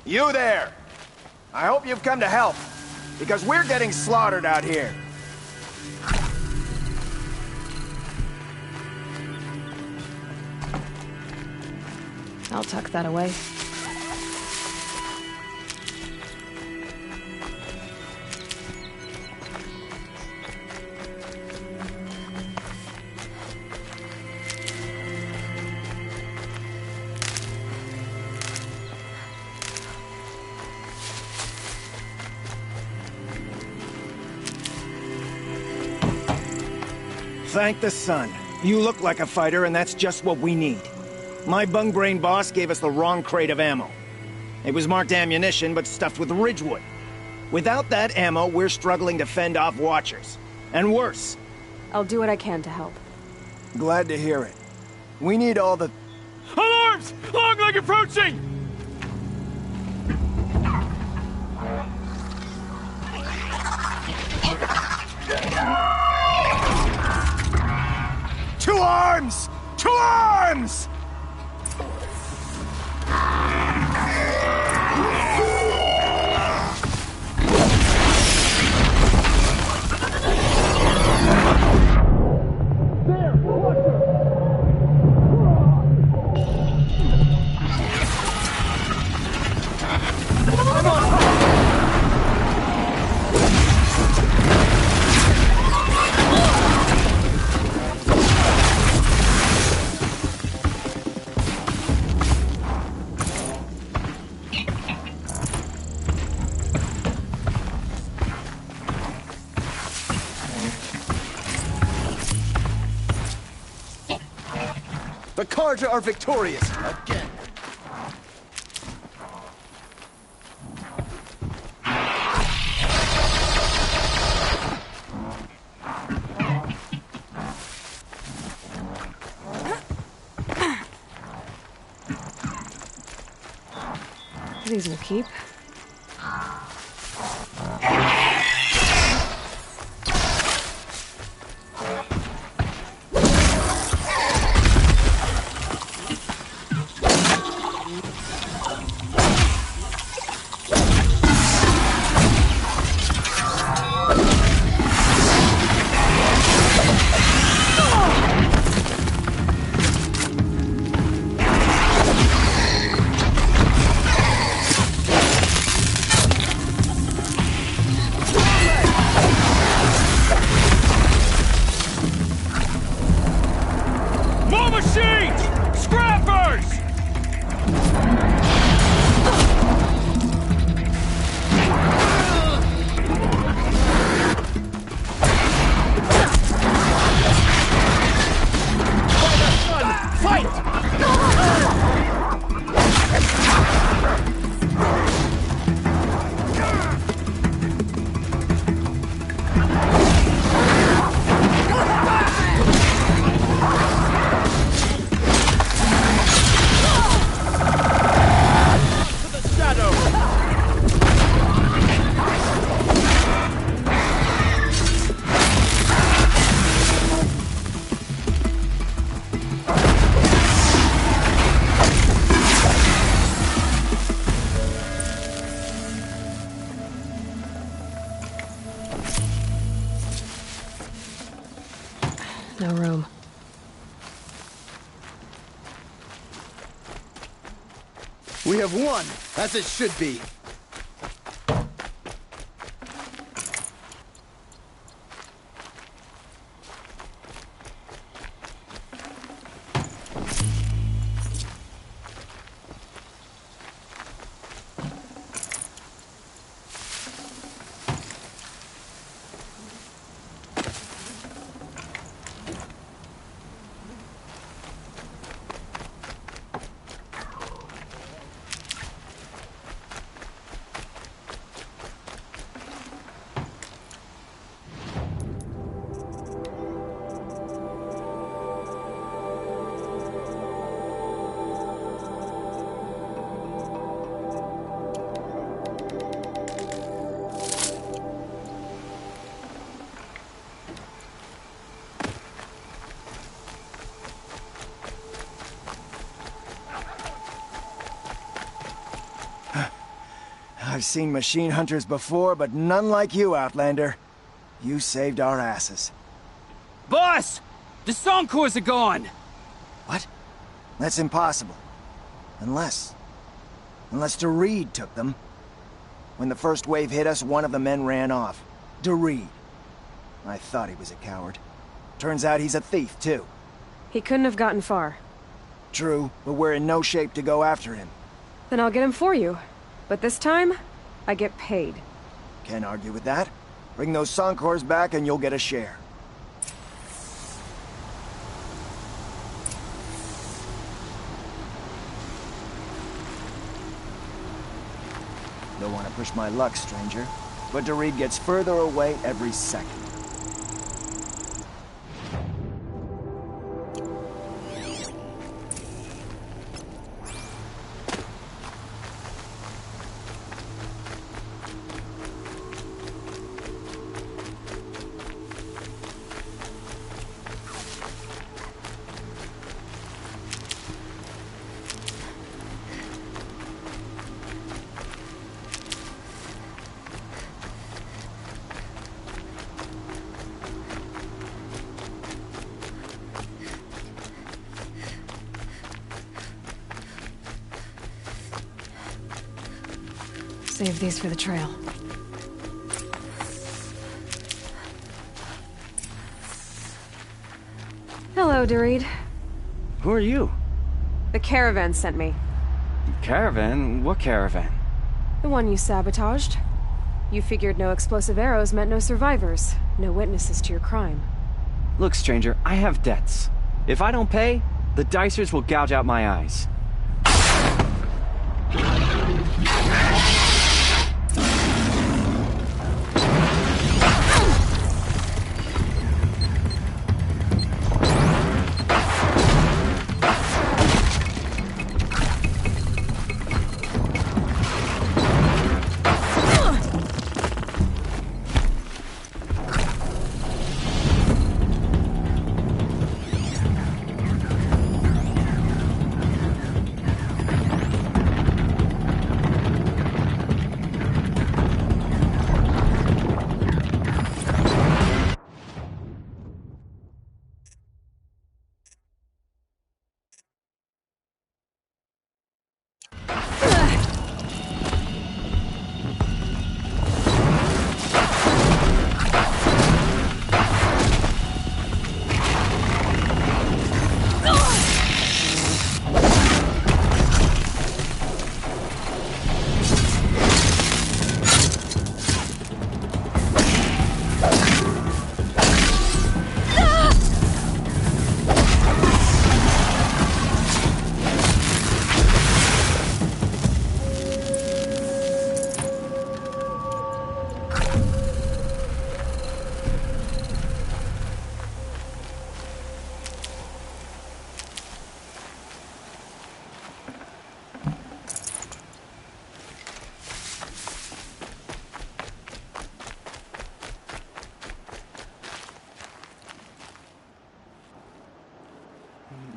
You there! I hope you've come to help, because we're getting slaughtered out here. I'll tuck that away. Thank the sun. You look like a fighter, and that's just what we need. My bung-brain boss gave us the wrong crate of ammo. It was marked ammunition, but stuffed with Ridgewood. Without that ammo, we're struggling to fend off Watchers. And worse. I'll do what I can to help. Glad to hear it. We need all the... Alarms! Long leg approaching! Two arms! Two arms! The Carja are victorious again. These will keep. No room. We have won, as it should be. I've seen machine hunters before, but none like you, Outlander. You saved our asses. Boss! The Soundcores are gone! What? That's impossible. Unless DeReed took them. When the first wave hit us, one of the men ran off. DeReed. I thought he was a coward. Turns out he's a thief, too. He couldn't have gotten far. True, but we're in no shape to go after him. Then I'll get him for you. But this time, I get paid. Can't argue with that. Bring those Soundcores back and you'll get a share. Don't want to push my luck, stranger, but DeReed gets further away every second. Save these for the trail. Hello, DeReed. Who are you? The caravan sent me. Caravan? What caravan? The one you sabotaged. You figured no explosive arrows meant no survivors, no witnesses to your crime. Look, stranger, I have debts. If I don't pay, the Dicers will gouge out my eyes.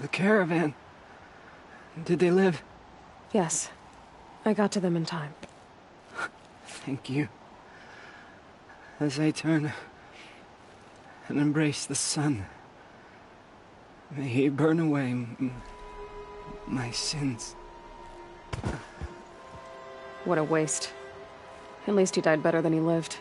The caravan. Did they live? Yes. I got to them in time. Thank you. As I turn and embrace the sun, may he burn away my sins. What a waste. At least he died better than he lived.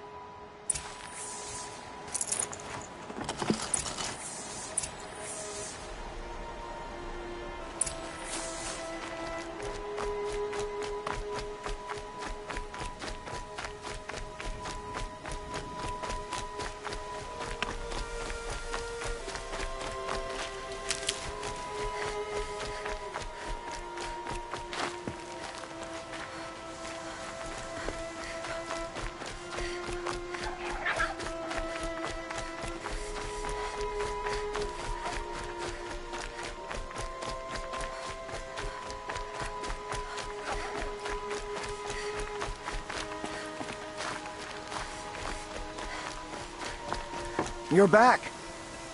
You're back.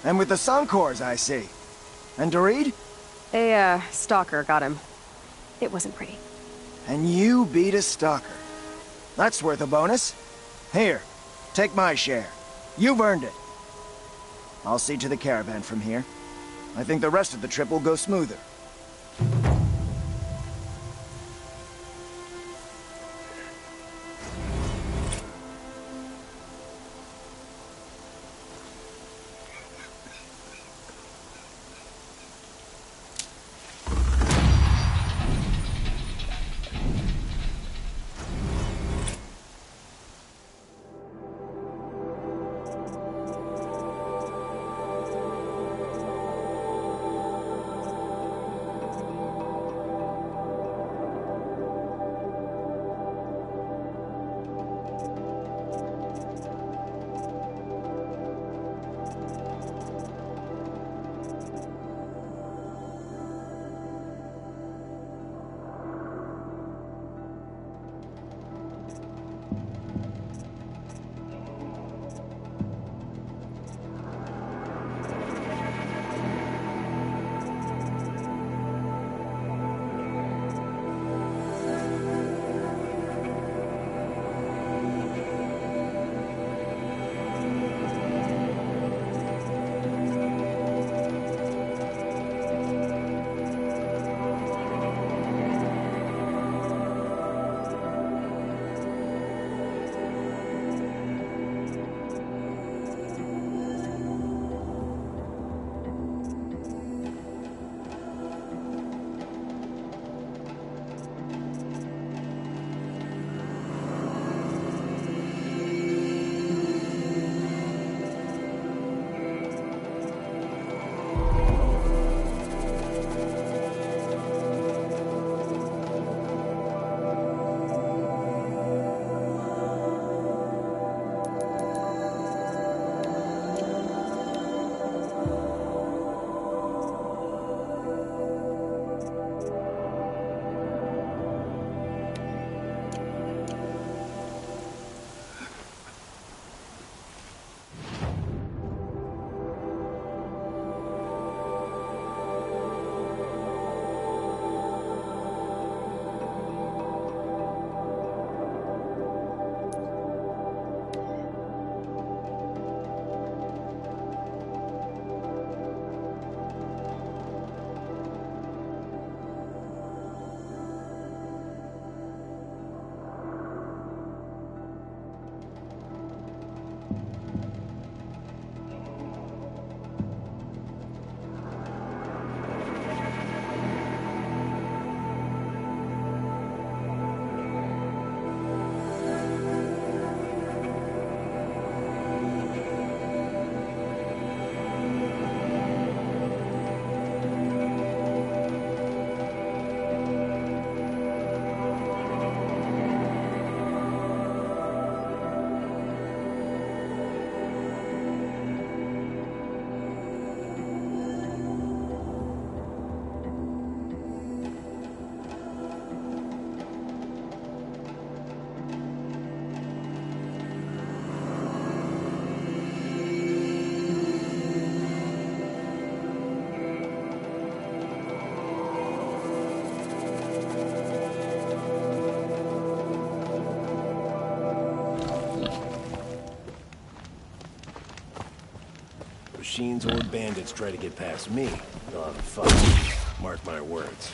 And with the Soundcores, I see. And DeReed? Stalker got him. It wasn't pretty. And you beat a stalker. That's worth a bonus. Here, take my share. You've earned it. I'll see to the caravan from here. I think the rest of the trip will go smoother. Machines or bandits try to get past me, they'll have fun. Mark my words.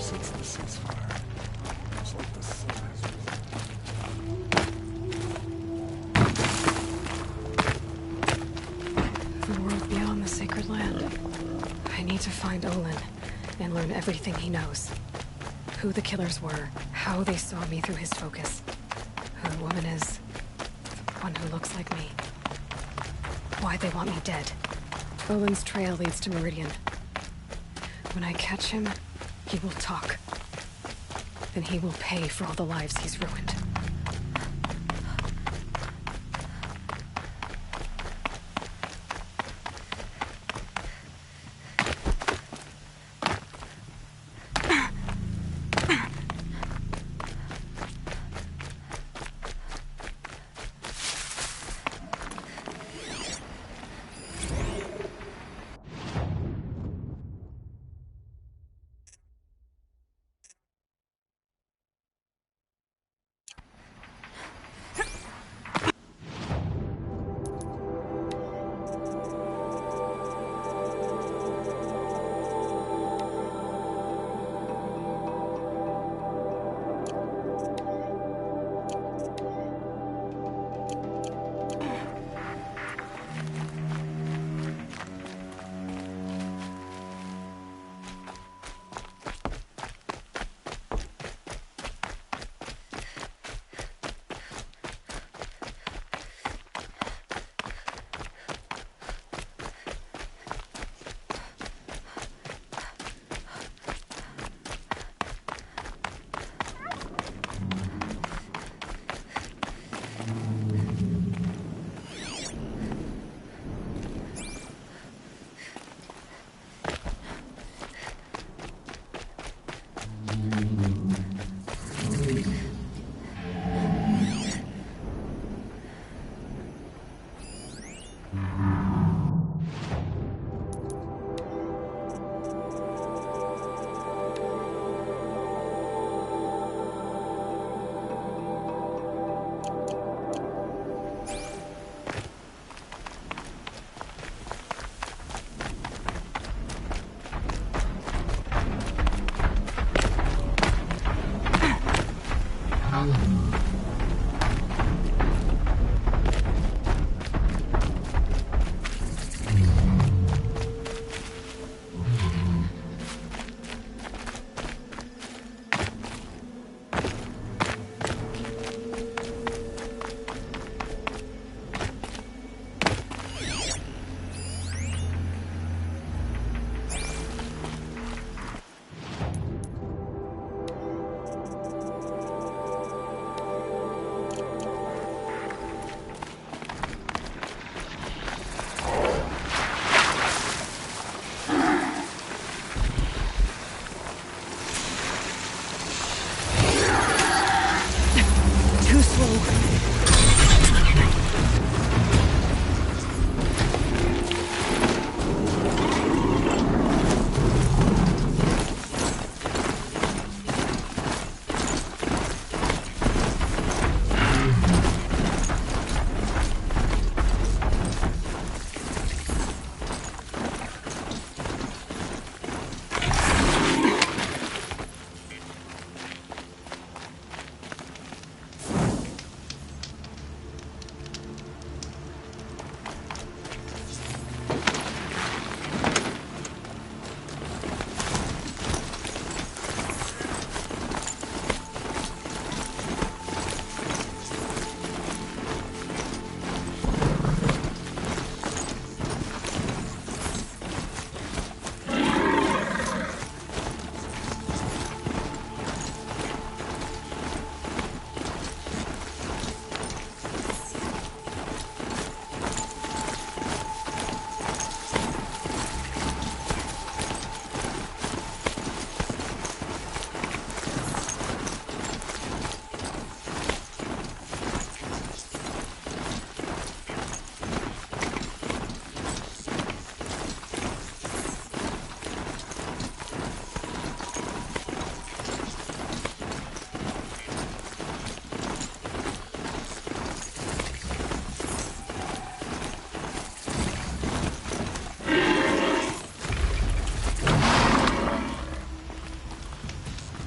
since the ceasefire. Looks like the sun has risen. The world beyond the sacred land. I need to find Olin and learn everything he knows. Who the killers were, how they saw me through his focus, who the woman is, the one who looks like me, why they want me dead. Olin's trail leads to Meridian. When I catch him, he will talk. Then he will pay for all the lives he's ruined.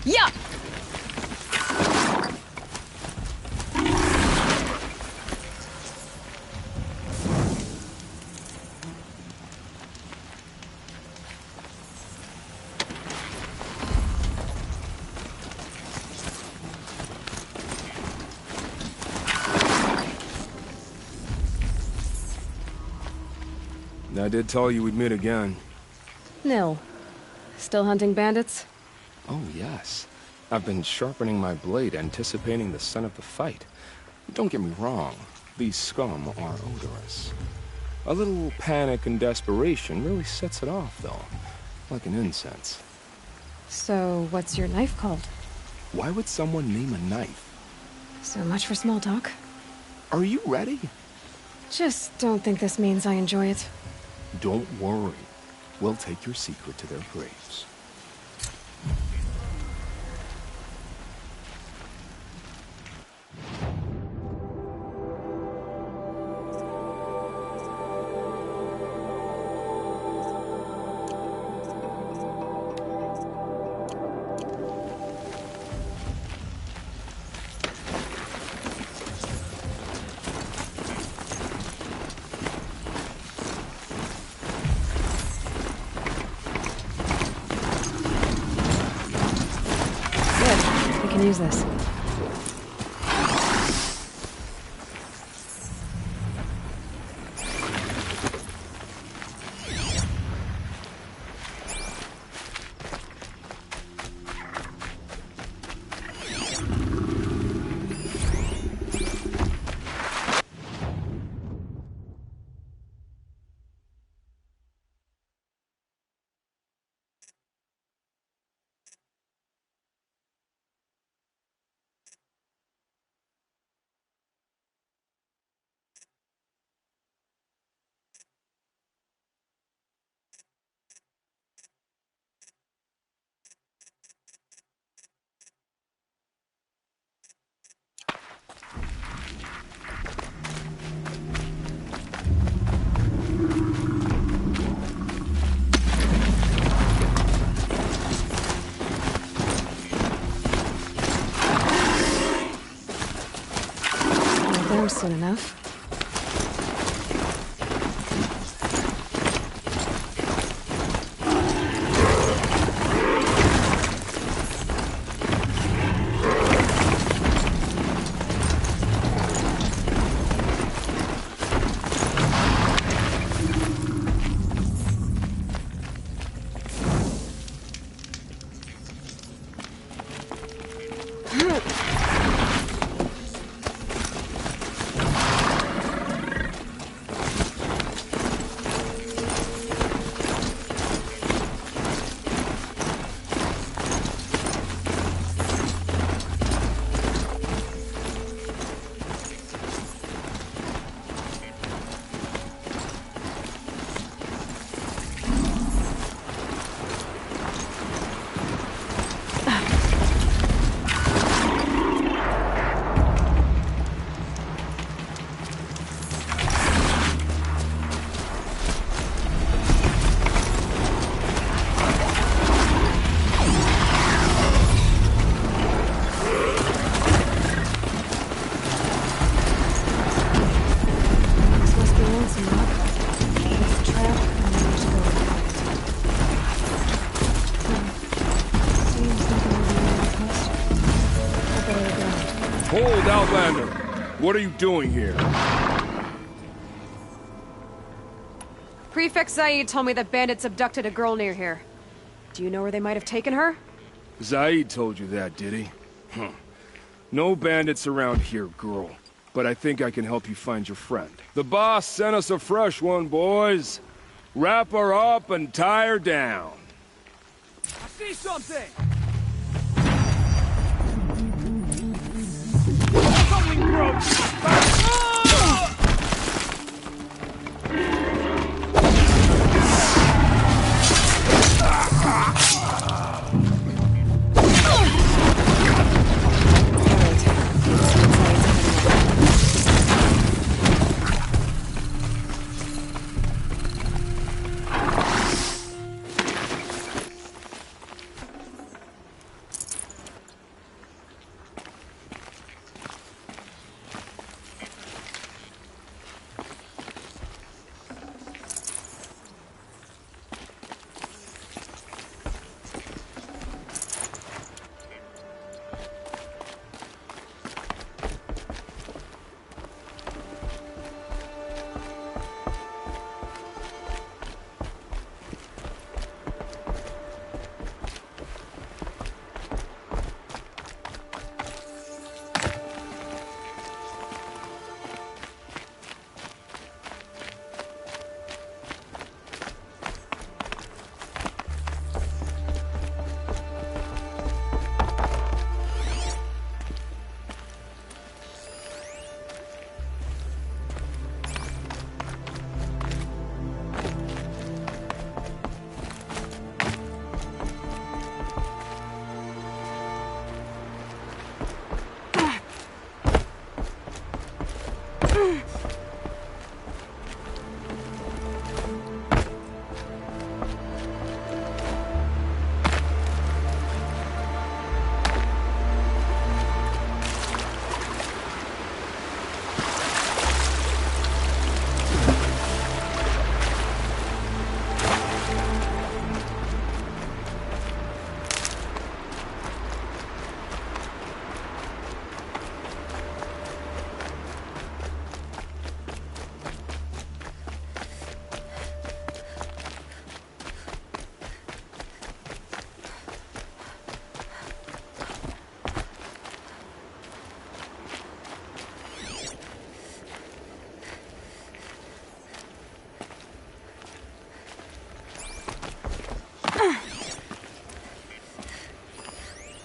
Yeah! I did tell you we'd meet again. Nil. Still hunting bandits? Oh, yes. I've been sharpening my blade, anticipating the scent of the fight. Don't get me wrong, these scum are odorous. A little panic and desperation really sets it off, though. Like an incense. So, what's your knife called? Why would someone name a knife? So much for small talk. Are you ready? Just don't think this means I enjoy it. Don't worry. We'll take your secret to their graves. Use this. Soon enough. Hold, Outlander! What are you doing here? Prefect Zaid told me that bandits abducted a girl near here. Do you know where they might have taken her? Zaid told you that, did he? Huh. No bandits around here, girl. But I think I can help you find your friend. The boss sent us a fresh one, boys. Wrap her up and tie her down. I see something! Something broke!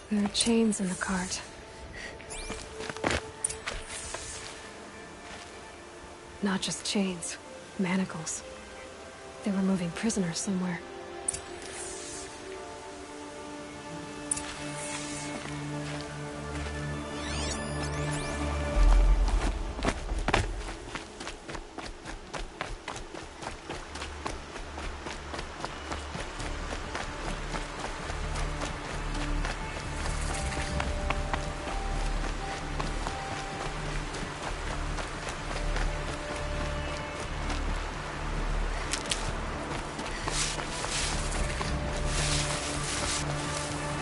There are chains in the cart. Not just chains, manacles. They were moving prisoners somewhere.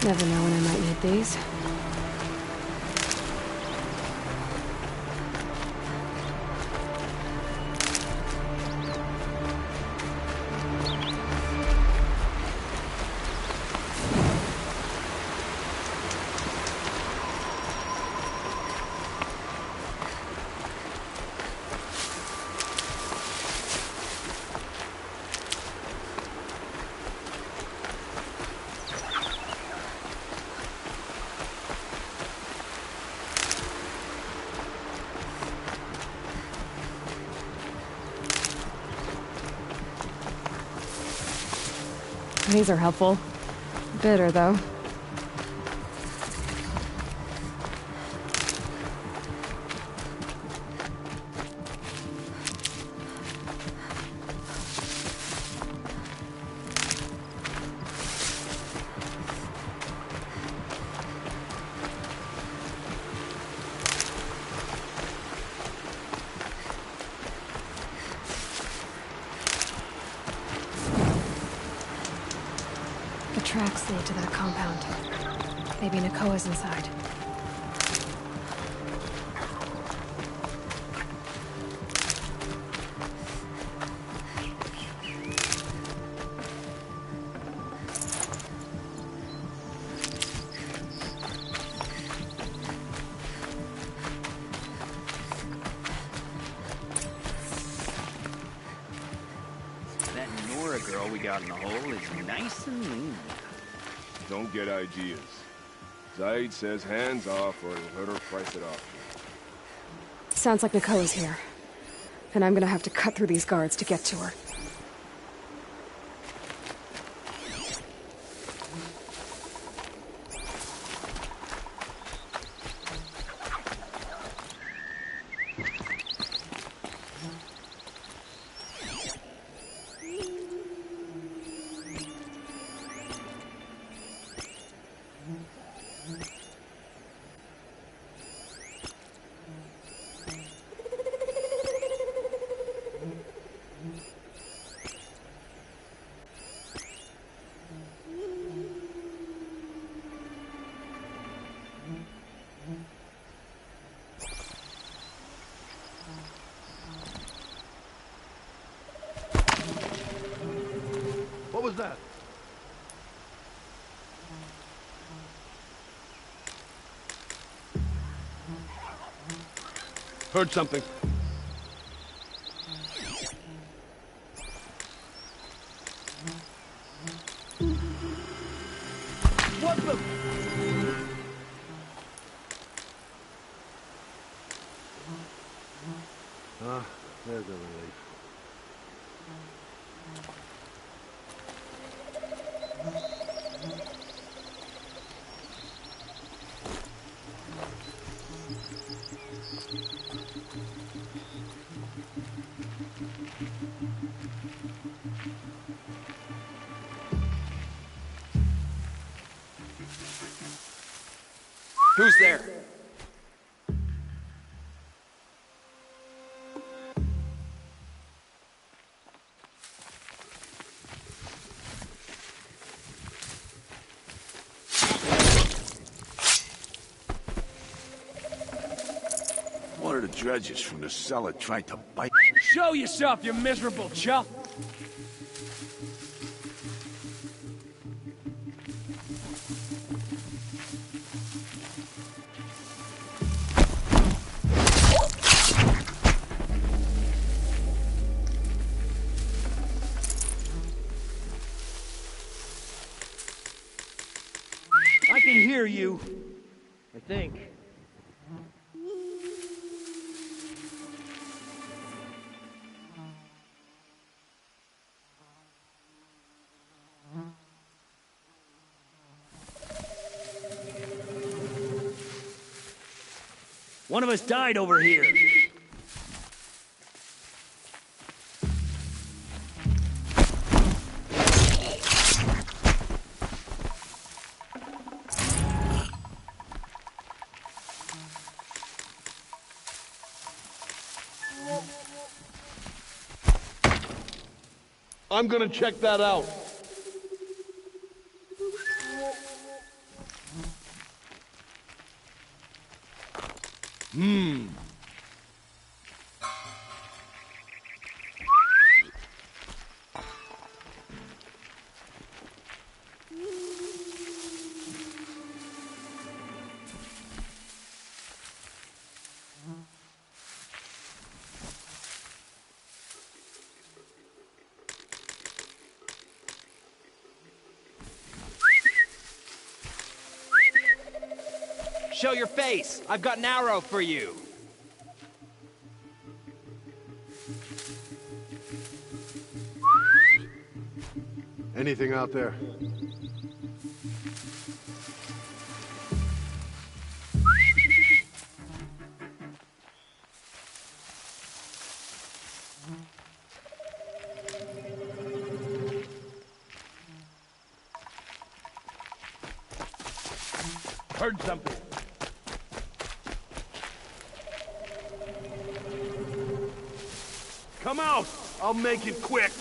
Never know when I might need these. These are helpful. Bitter, though. Tracks lead to that compound. Maybe Nakoa's inside. That Nora girl we got in the hole is nice and lean. Don't get ideas. Zaid says hands off or he'll let her price it off. Sounds like Nakoa's here. And I'm gonna have to cut through these guards to get to her. What was that? Heard something. What the? There's a relief. Who's there? One of the dredges from the cellar tried to bite. Show yourself, you miserable chump! I can hear you. I think. One of us died over here. I'm gonna check that out. Show your face! I've got an arrow for you! Anything out there? Heard something. Come out! I'll make it quick.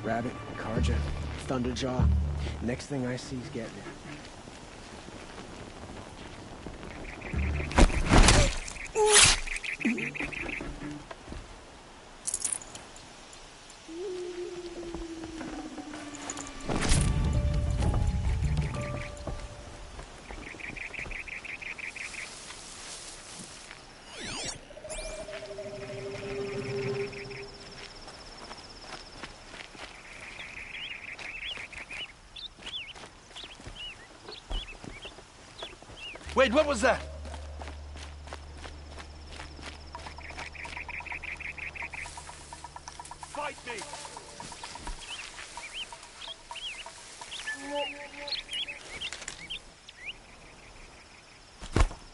Rabbit, Carja, Thunderjaw. Next thing I see is getting it. Wait, what was that? Fight me!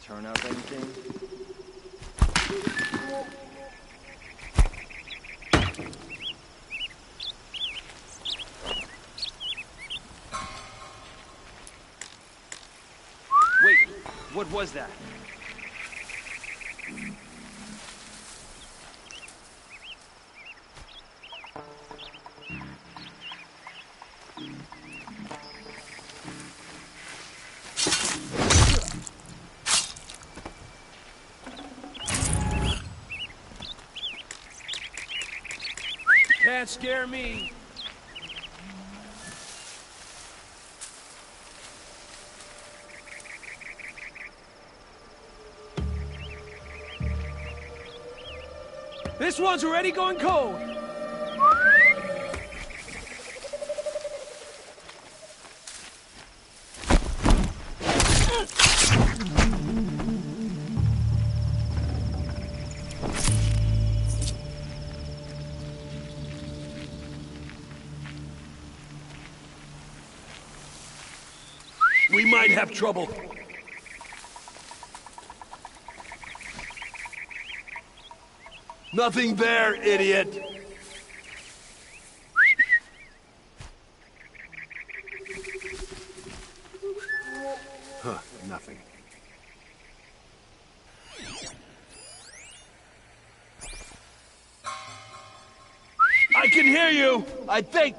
Turn up anything? Wait, what was that? can't scare me. This one's already going cold. We might have trouble. Nothing there, idiot! Huh, nothing. I can hear you, I think!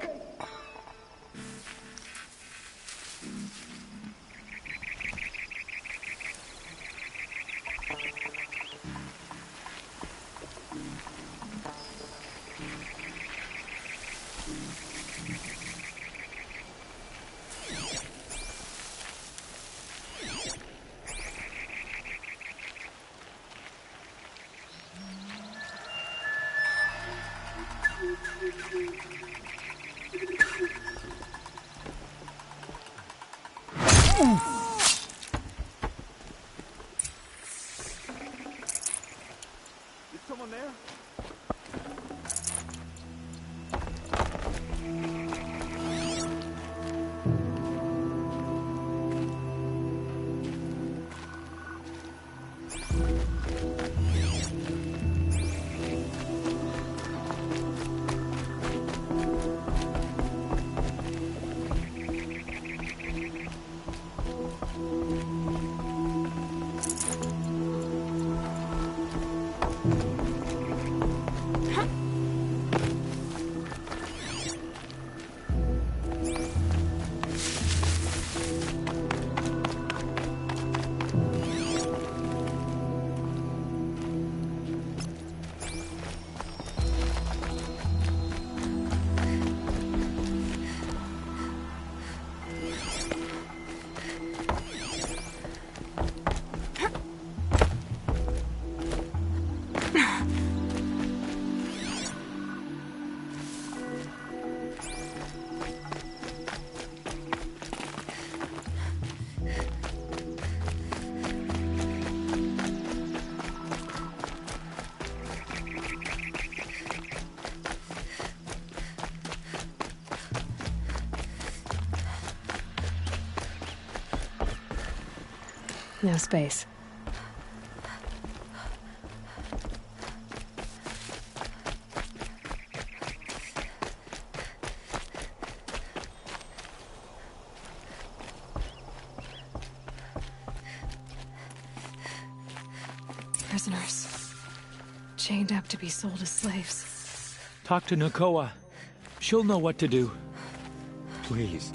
Is someone there? No space. Prisoners. Chained up to be sold as slaves. Talk to Nakoa. She'll know what to do. Please,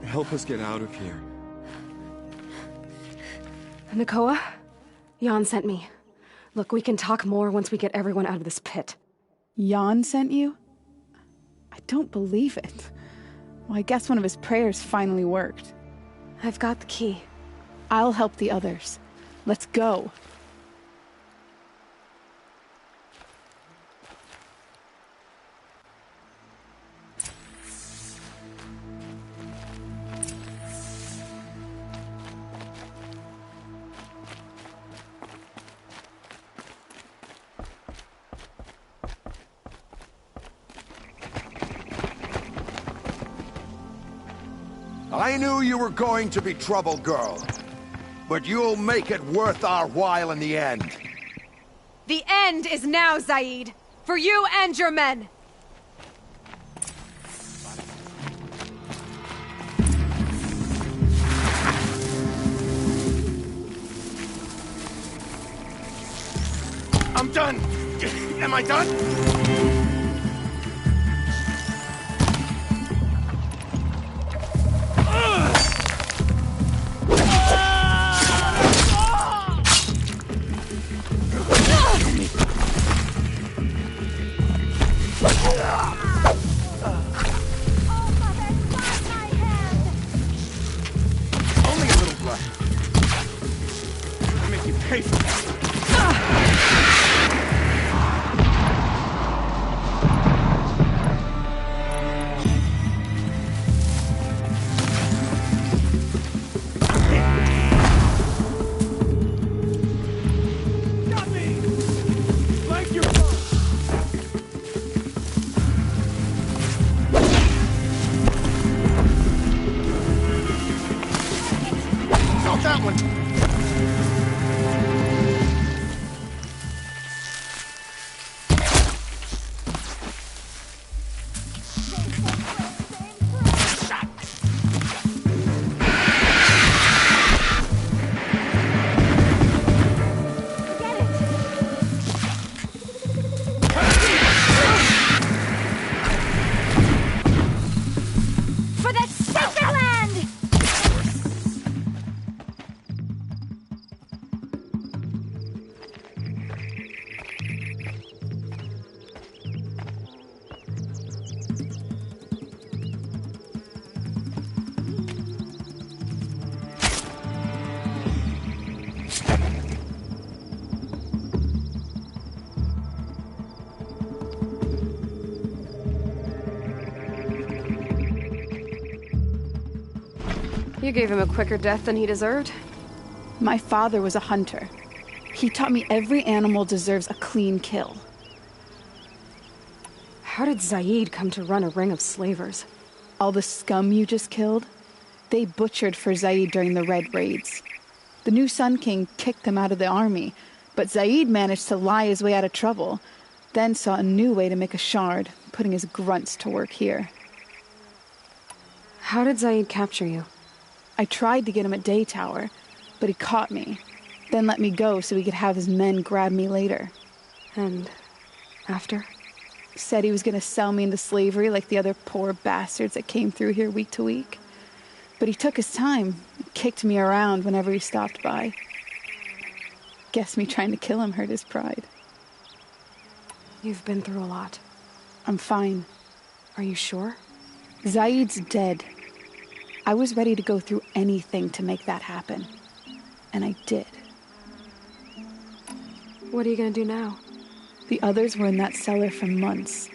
help us get out of here. Nakoa? Jan sent me. Look, we can talk more once we get everyone out of this pit. Jan sent you? I don't believe it. Well, I guess one of his prayers finally worked. I've got the key. I'll help the others. Let's go. I knew you were going to be trouble, girl. But you'll make it worth our while in the end. The end is now, Zaid. For you and your men. I'm done! Am I done? You gave him a quicker death than he deserved. My father was a hunter. He taught me every animal deserves a clean kill. How did Zaid come to run a ring of slavers? All the scum you just killed? They butchered for Zaid during the Red Raids. The new Sun King kicked them out of the army, but Zaid managed to lie his way out of trouble, then saw a new way to make a shard, putting his grunts to work here. How did Zaid capture you? I tried to get him at Day Tower, but he caught me, then let me go so he could have his men grab me later. And after? Said he was going to sell me into slavery like the other poor bastards that came through here week to week. But he took his time, kicked me around whenever he stopped by. Guess me trying to kill him hurt his pride. You've been through a lot. I'm fine. Are you sure? Zaid's dead. I was ready to go through anything to make that happen. And I did. What are you gonna do now? The others were in that cellar for months.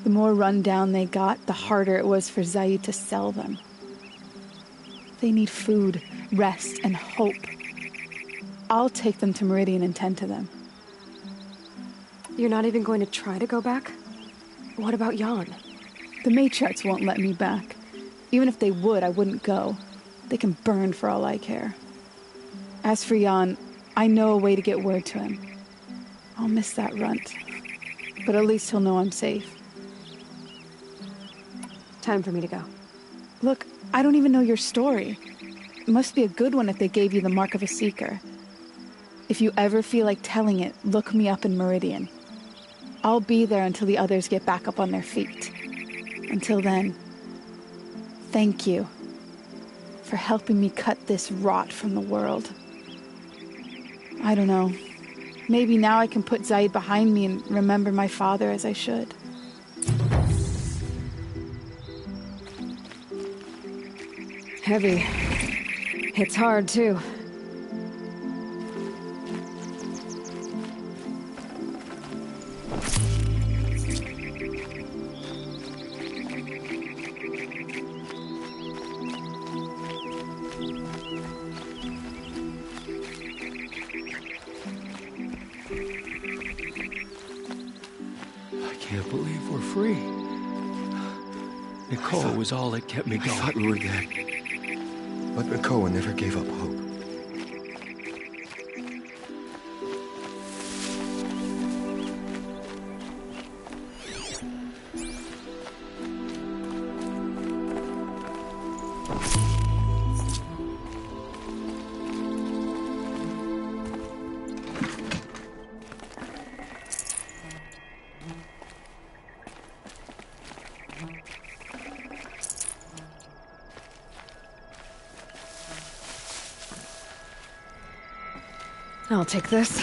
The more run down they got, the harder it was for Zaid to sell them. They need food, rest, and hope. I'll take them to Meridian and tend to them. You're not even going to try to go back? What about Jan? The matriarchs won't let me back. Even if they would, I wouldn't go. They can burn for all I care. As for Jan, I know a way to get word to him. I'll miss that runt. But at least he'll know I'm safe. Time for me to go. Look, I don't even know your story. It must be a good one if they gave you the mark of a seeker. If you ever feel like telling it, look me up in Meridian. I'll be there until the others get back up on their feet. Until then, thank you for helping me cut this rot from the world. I don't know. Maybe now I can put Zaid behind me and remember my father as I should. Heavy. It's hard, too. I can't believe we're free. Nicole was all that kept me going. I thought we were dead. But Nakoa never gave up hope. I'll take this.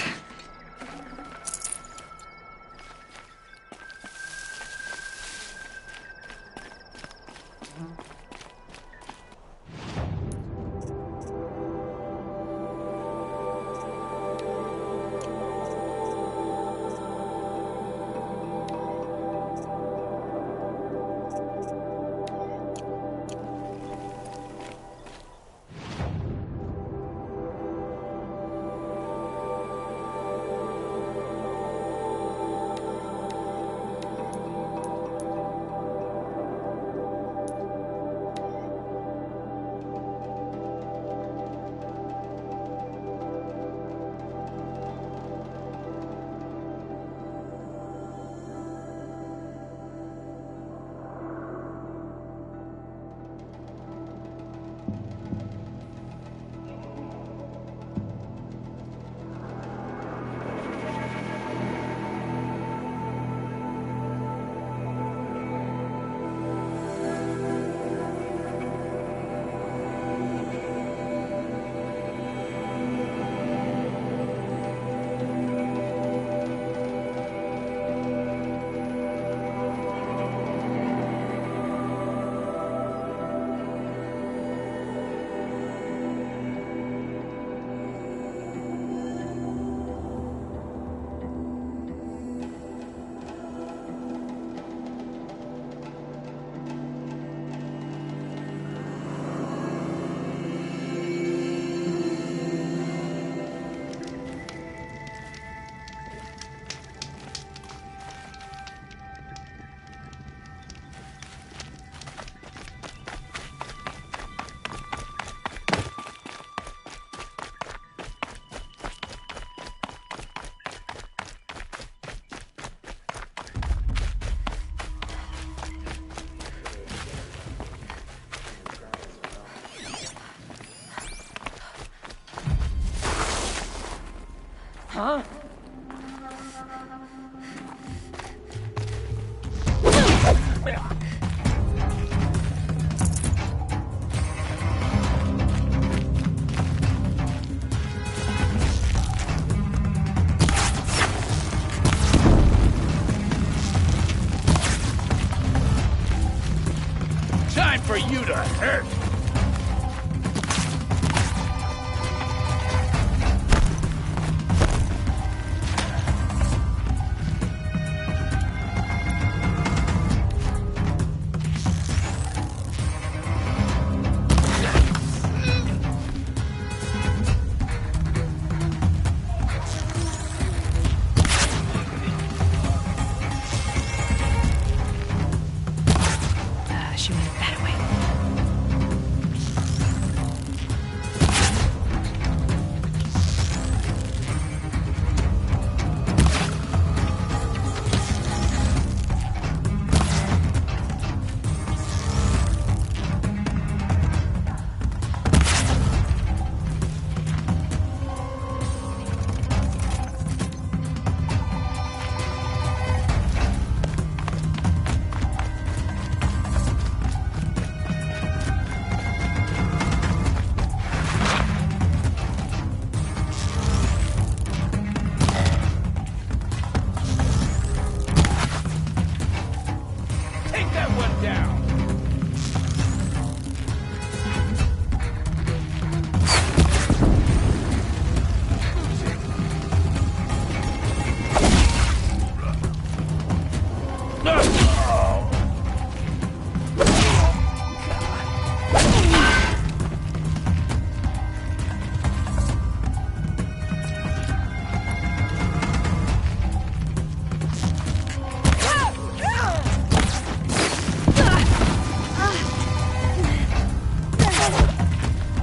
Huh? Time for you to hurt! She went that way. Take that one down!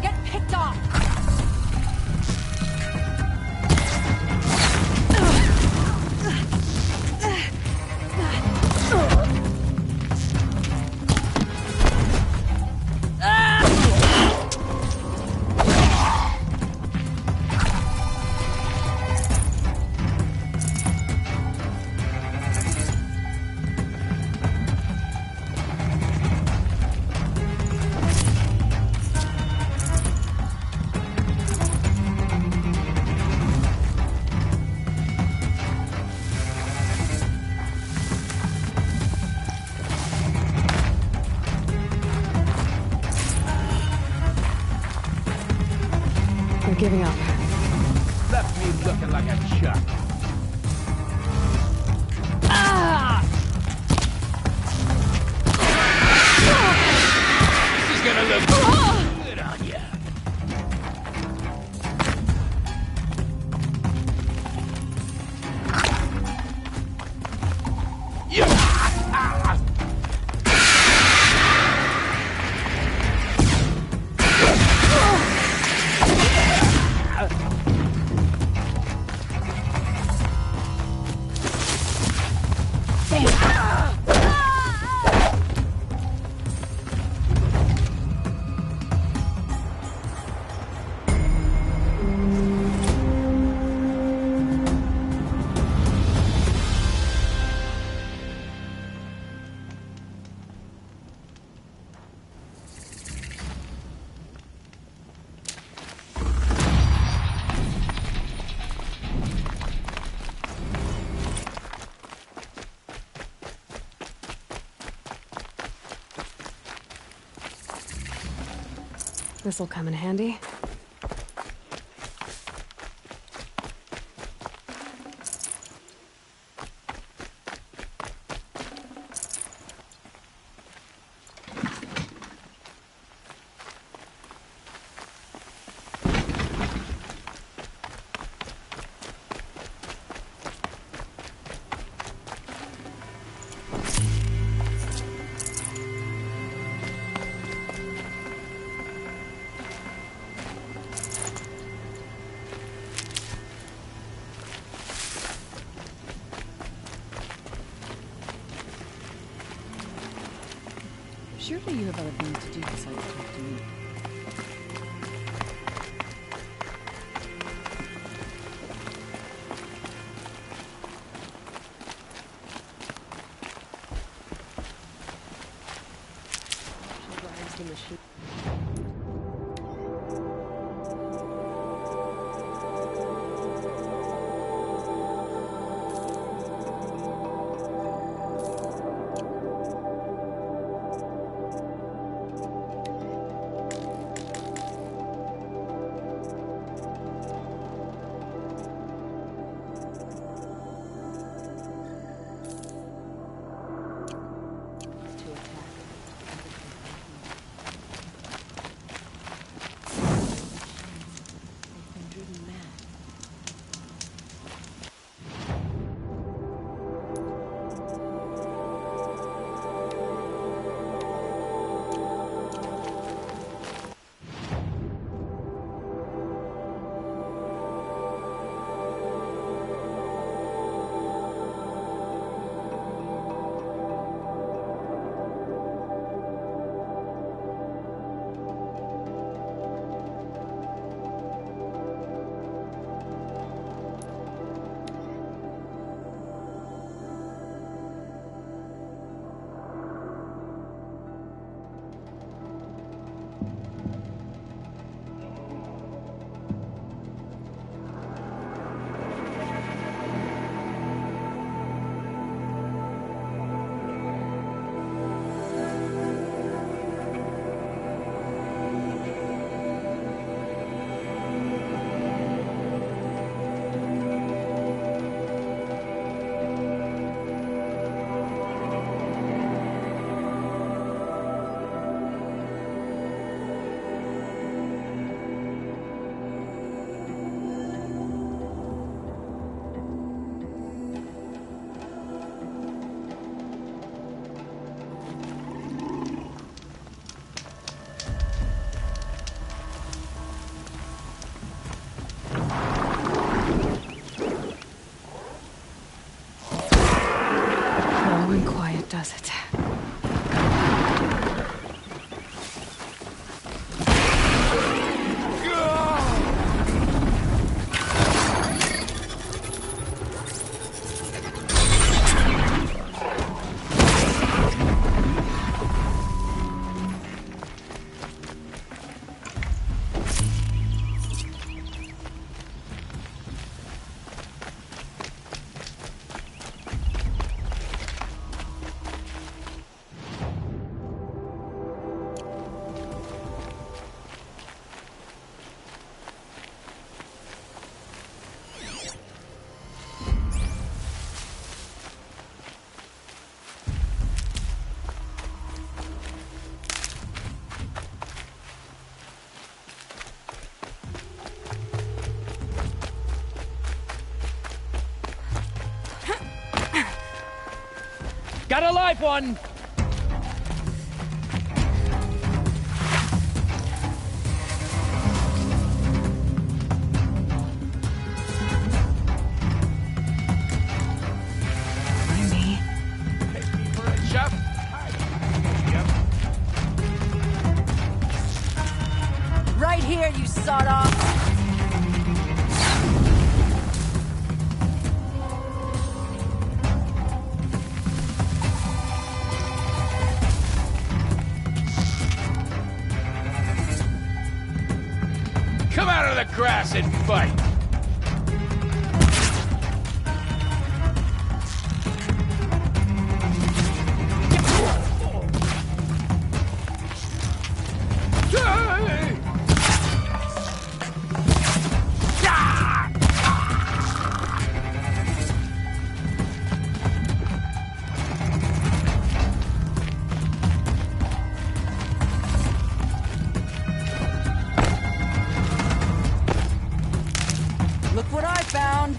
Get picked off! They're giving up. Left me looking like a chuck. This is gonna look good on ya. This'll come in handy. Surely you have other things to do besides talk to me. does it. Got a live one! Right here, you sawed off. Come out of the grass and fight! Look what I found.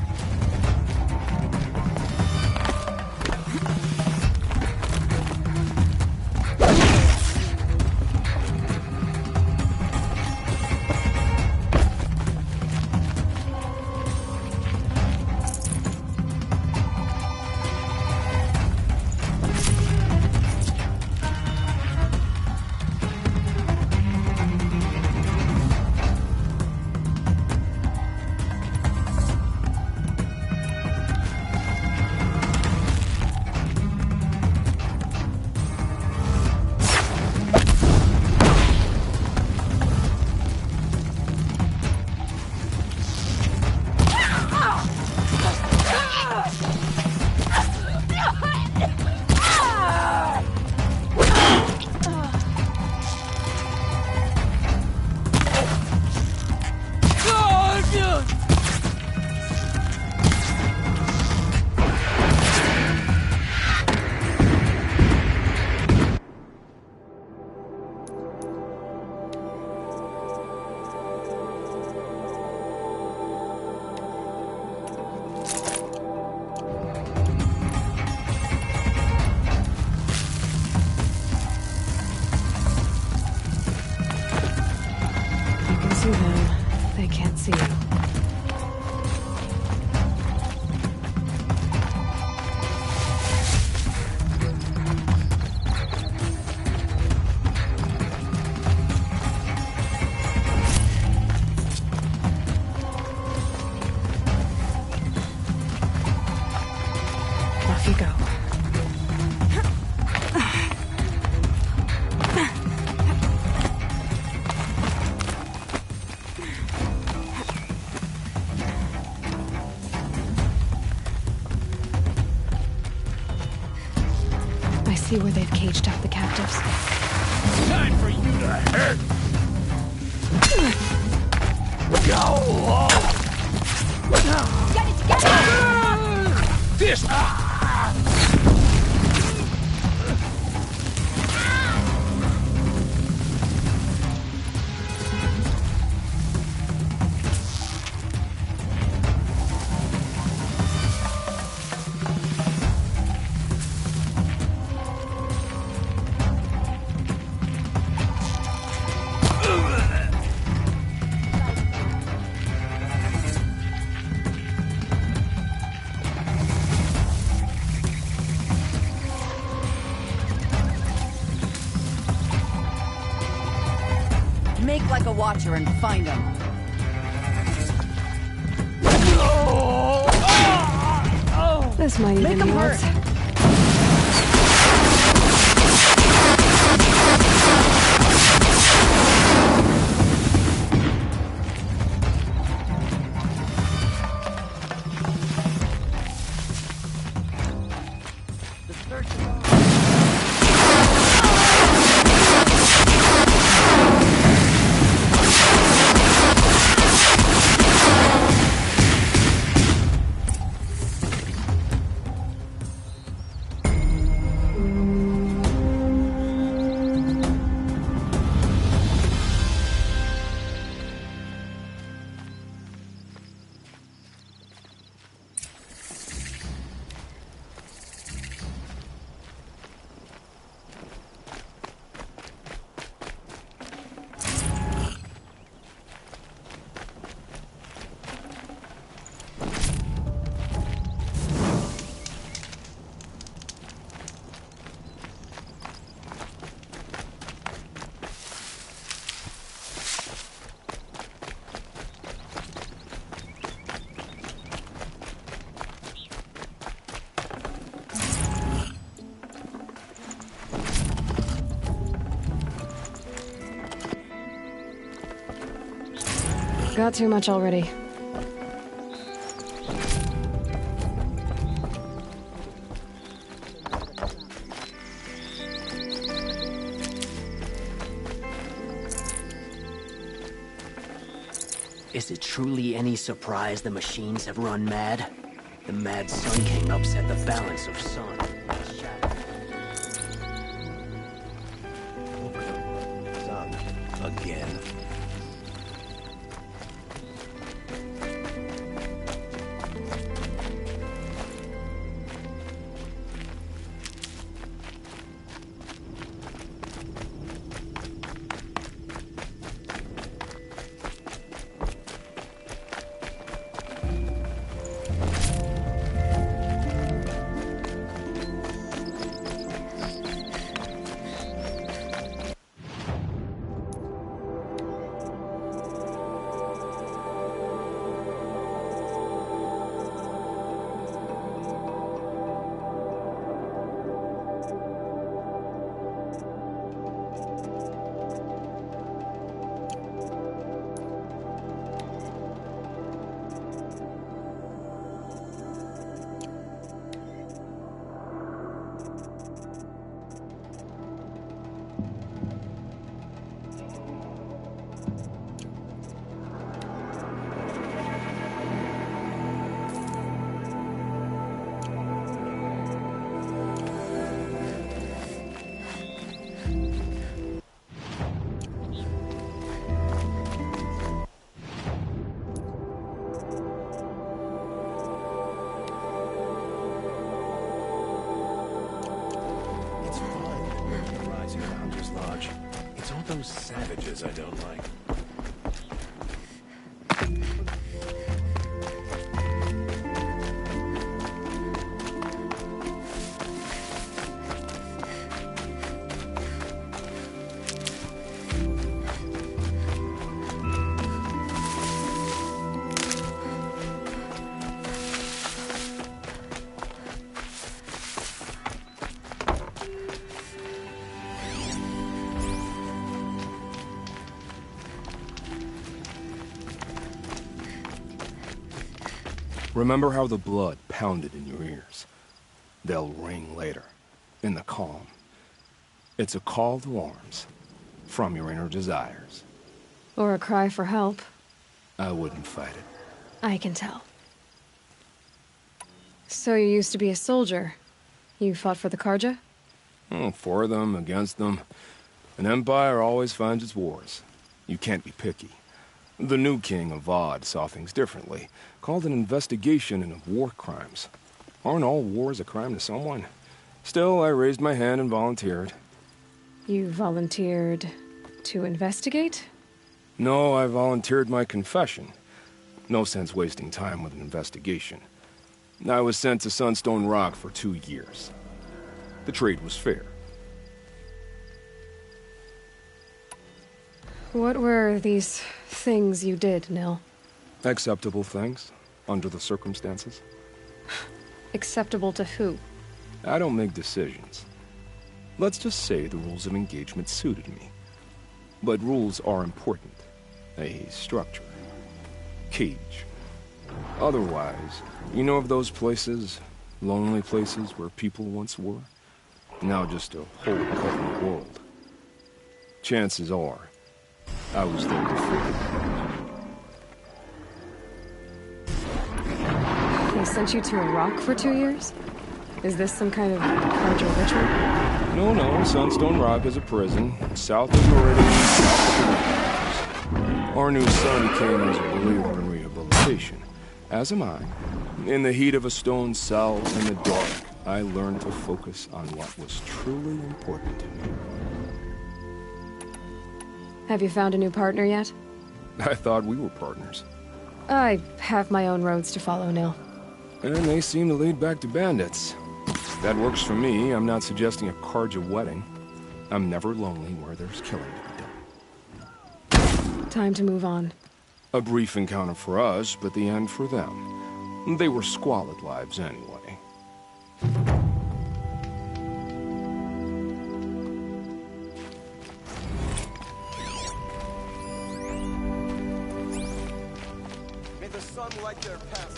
See them. They can't see you. Off you go. I see where they've caged up the captives. Time for you to hurt! Go! Get it together! This! like a watcher and find him. This might even Make him work. hurt. Got too much already. Is it truly any surprise the machines have run mad? The mad Sun King upset the balance of sun. Son, again. It's all those savages I don't like. Remember how the blood pounded in your ears? They'll ring later, in the calm. It's a call to arms, from your inner desires. Or a cry for help. I wouldn't fight it. I can tell. So you used to be a soldier. You fought for the Karja? For them, against them. An empire always finds its wars. You can't be picky. The new king of Vod saw things differently. Called an investigation into war crimes. Aren't all wars a crime to someone? Still, I raised my hand and volunteered. You volunteered to investigate? No, I volunteered my confession. No sense wasting time with an investigation. I was sent to Sunstone Rock for 2 years. The trade was fair. What were these things you did, Nil? Acceptable things, under the circumstances. Acceptable to who? I don't make decisions. Let's just say the rules of engagement suited me. But rules are important. A structure. Cage. Otherwise, you know of those places, lonely places where people once were? Now just a whole covered world. Chances are, I was there before. They sent you to Iraq for 2 years? Is this some kind of carja ritual? No, Sunstone Rock is a prison, south of Meridian, south of the Rangers. Our new son came as a believer in rehabilitation, as am I. In the heat of a stone cell, in the dark, I learned to focus on what was truly important to me. Have you found a new partner yet? I thought we were partners. I have my own roads to follow, Nil. And they seem to lead back to bandits. That works for me. I'm not suggesting a carja wedding. I'm never lonely where there's killing to be done. Time to move on. A brief encounter for us, but the end for them. They were squalid lives anyway. May the sun light their path.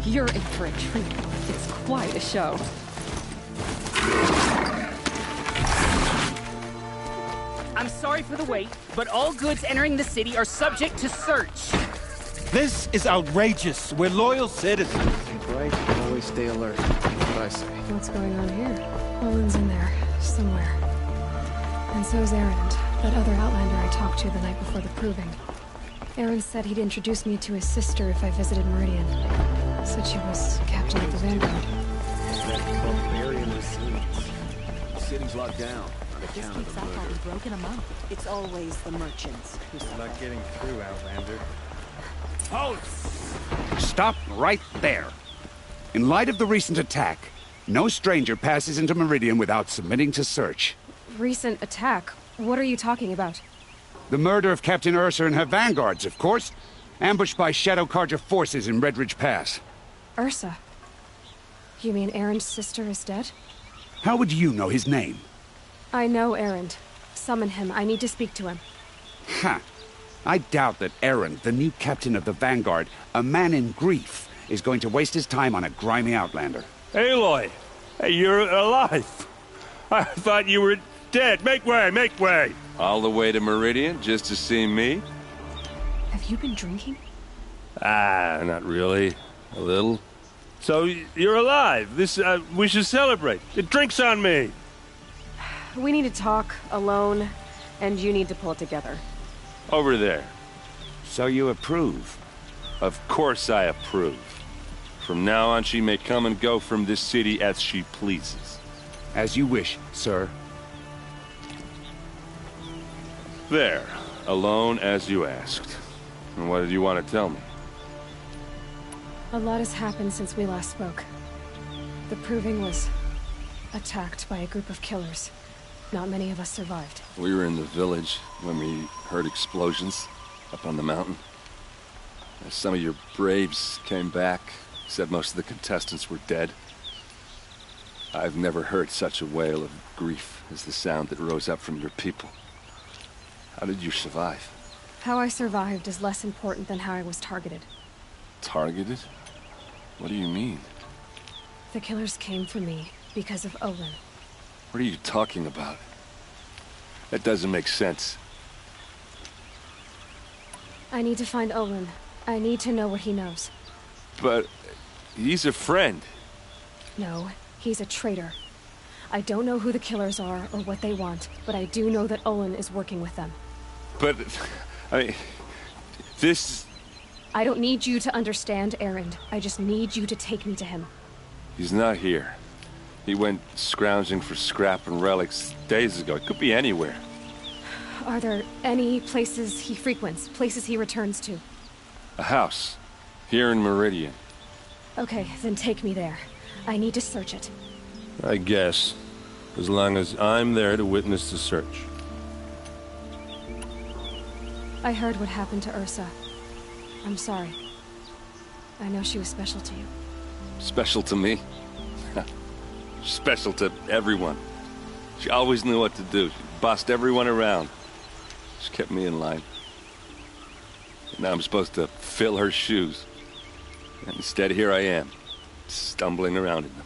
You're in for a treat. It's quite a show. I'm sorry for the wait, but all goods entering the city are subject to search. This is outrageous. We're loyal citizens. Right? Always stay alert. That's what I say. What's going on here? Olin's in there, somewhere. And so's Erend, that other Outlander I talked to the night before the proving. Aaron said he'd introduce me to his sister if I visited Meridian. Said she was captain of the Vanguard. That barbarian recedes. The city's locked down. If this keeps up, I'll be broken a month. It's always the merchants who Good luck getting through, Outlander. Halt! Stop right there. In light of the recent attack, no stranger passes into Meridian without submitting to search. Recent attack? What are you talking about? The murder of Captain Ursa and her vanguards, of course. Ambushed by Shadow Carja forces in Redridge Pass. Ursa? You mean Erend's sister is dead? How would you know his name? I know Erend. Summon him. I need to speak to him. Ha! I doubt that Erend, the new captain of the Vanguard, a man in grief, is going to waste his time on a grimy outlander. Aloy! Hey, you're alive! I thought you were dead. Make way, make way! All the way to Meridian just to see me? Have you been drinking? Ah, not really. A little. So, you're alive. We should celebrate. The drink's on me. We need to talk, alone, and you need to pull it together. Over there. So you approve? Of course I approve. From now on, she may come and go from this city as she pleases. As you wish, sir. There. Alone as you asked. And what did you want to tell me? A lot has happened since we last spoke. The Proving was attacked by a group of killers. Not many of us survived. We were in the village when we heard explosions up on the mountain. Some of your braves came back, said most of the contestants were dead. I've never heard such a wail of grief as the sound that rose up from your people. How did you survive? How I survived is less important than how I was targeted. Targeted? What do you mean? The killers came for me because of Olin. What are you talking about? That doesn't make sense. I need to find Olin. I need to know what he knows. But he's a friend. No, he's a traitor. I don't know who the killers are or what they want, but I do know that Olin is working with them. But, I mean, this... I don't need you to understand, Erend. I just need you to take me to him. He's not here. He went scrounging for scrap and relics days ago. It could be anywhere. Are there any places he frequents? Places he returns to? A house. Here in Meridian. Okay, then take me there. I need to search it. I guess. As long as I'm there to witness the search. I heard what happened to Ursa. I'm sorry. I know she was special to you. Special to me? Special to everyone. She always knew what to do. She bossed everyone around. She kept me in line. And now I'm supposed to fill her shoes. And instead, here I am, stumbling around in them.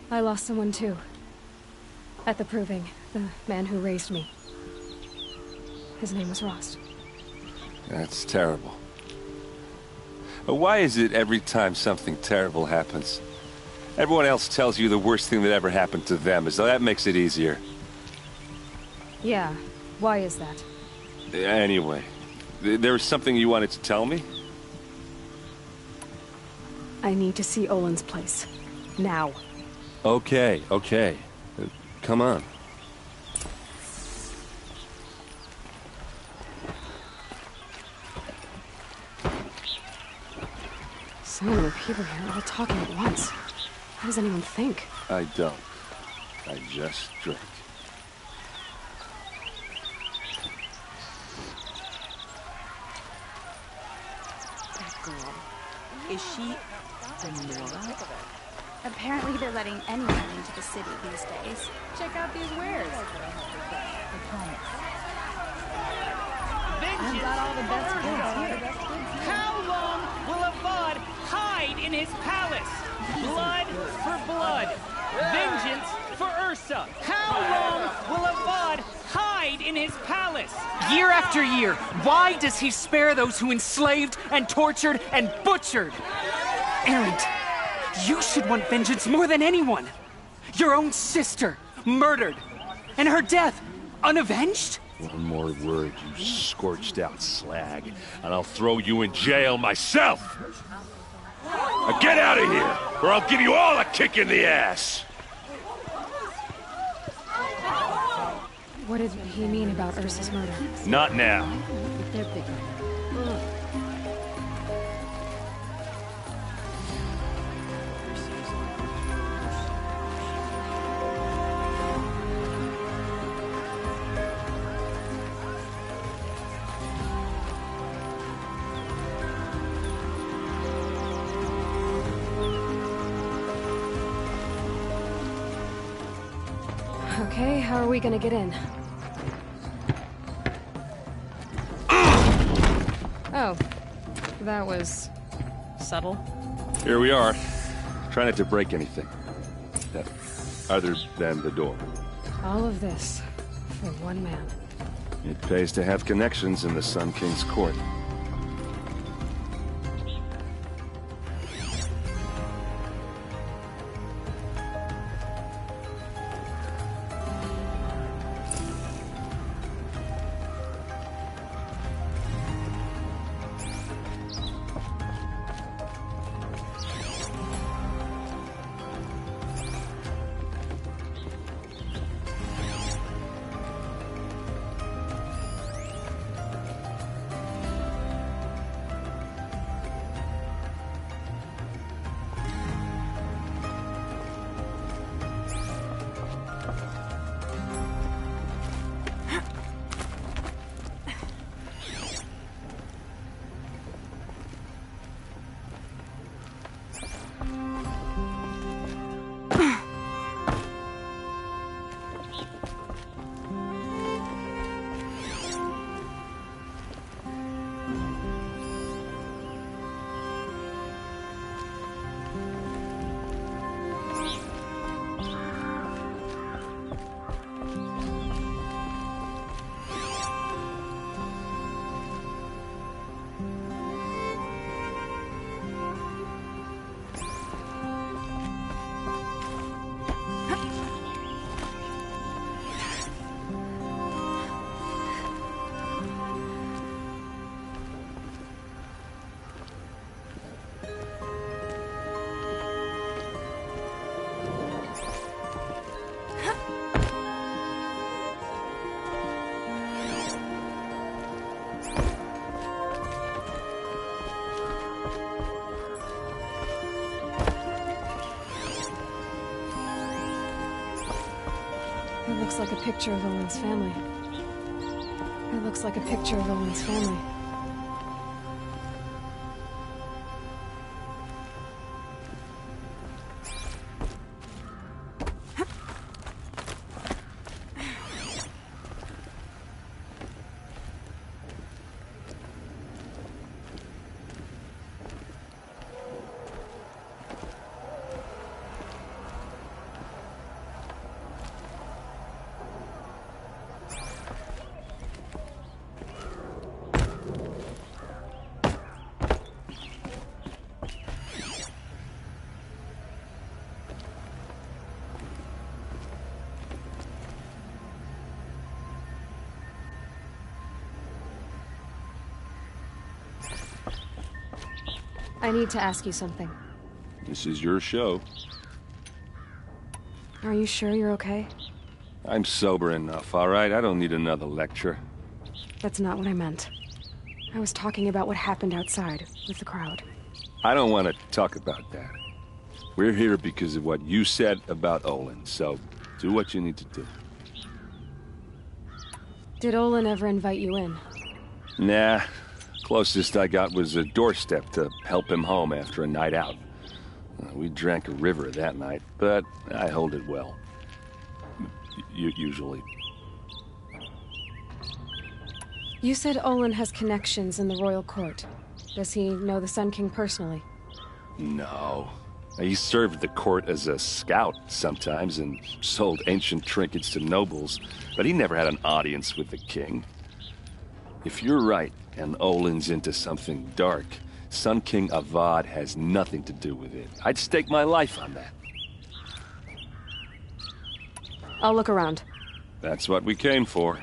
I lost someone too. At the Proving, the man who raised me. His name was Rost. That's terrible. But why is it every time something terrible happens, everyone else tells you the worst thing that ever happened to them, as though that makes it easier? Yeah, why is that? Anyway, there was something you wanted to tell me? I need to see Olin's place. Now. Okay. Come on. So many people here, all talking at once. How does anyone think? I don't. I just drink. That girl. Is she a Nora? Apparently they're letting anyone into the city these days. Check out these wares. I've got all the best goods here. How long will Avad hide in his palace? Blood for blood. Vengeance for Ursa. How long will Avad hide in his palace? Year after year, why does he spare those who enslaved and tortured and butchered? Erend, you should want vengeance more than anyone. Your own sister, murdered. And her death, unavenged? One more word, you scorched out slag, and I'll throw you in jail myself! Now get out of here, or I'll give you all a kick in the ass! What did he mean about Ursa's murder? Not now. They're bigger. Okay, how are we gonna get in? Oh, that was subtle. Here we are. Try not to break anything. Other than the door. All of this for one man. It pays to have connections in the Sun King's court. It looks like a picture of Owen's family. It looks like a picture of Owen's family. I need to ask you something. This is your show. Are you sure you're okay? I'm sober enough, all right? I don't need another lecture. That's not what I meant. I was talking about what happened outside with the crowd. I don't want to talk about that. We're here because of what you said about Olin, so do what you need to do. Did Olin ever invite you in? Nah. Closest I got was a doorstep to help him home after a night out. We drank a river that night, but I hold it well. Usually. You said Olin has connections in the royal court. Does he know the Sun King personally? No. He served the court as a scout sometimes and sold ancient trinkets to nobles, but he never had an audience with the king. If you're right, and Olin's into something dark, Sun King Avad has nothing to do with it. I'd stake my life on that. I'll look around. That's what we came for.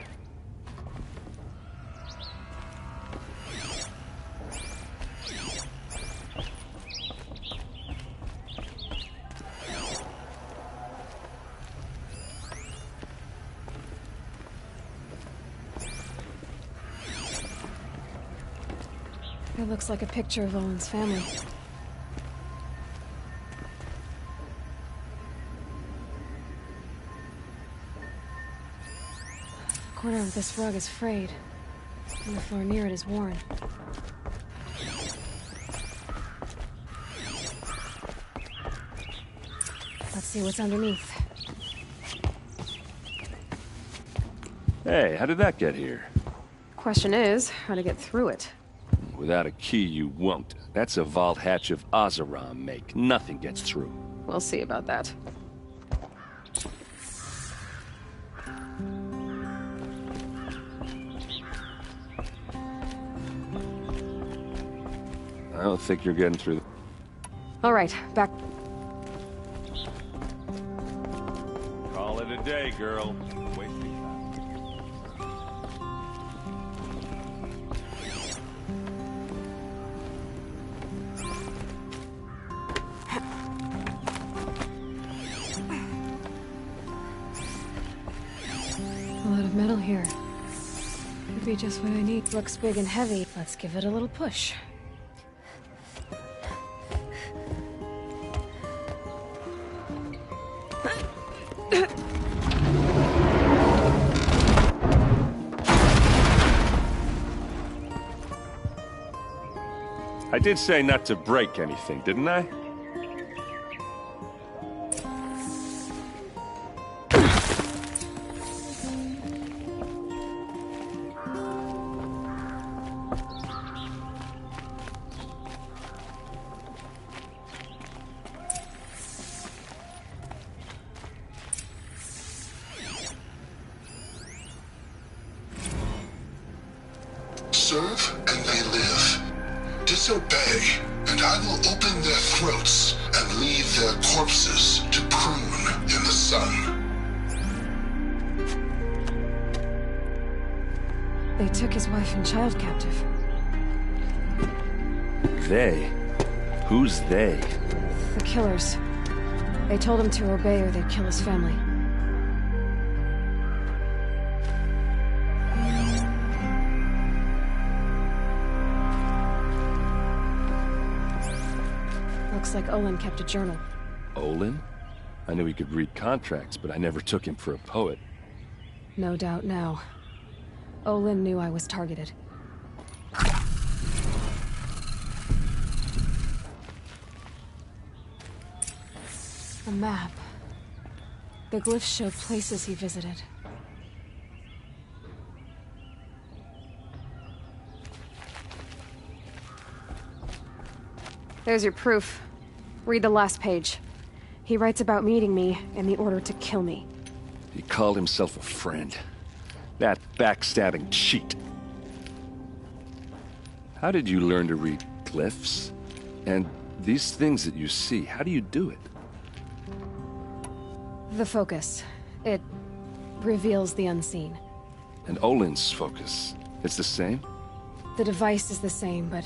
It looks like a picture of Owen's family. The corner of this rug is frayed, and the floor near it is worn. Let's see what's underneath. Hey, how did that get here? Question is, how to get through it. Without a key, you won't. That's a vault hatch of Oseram make. Nothing gets through. We'll see about that. I don't think you're getting through. All right, back. Call it a day, girl. Wasting A lot of metal here. Could be just what I need. Looks big and heavy. Let's give it a little push. I did say not to break anything, didn't I? Serve and they live. Disobey, and I will open their throats and leave their corpses to prune in the sun. They took his wife and child captive. They? Who's they? The killers. They told him to obey or they'd kill his family. Looks like Olin kept a journal. Olin? I knew he could read contracts, but I never took him for a poet. No doubt now. Olin knew I was targeted. A map. The glyphs show places he visited. There's your proof. Read the last page. He writes about meeting me and the order to kill me. He called himself a friend. That backstabbing cheat. How did you learn to read glyphs? And these things that you see, how do you do it? The focus. It reveals the unseen. And Olin's focus, it's the same? The device is the same, but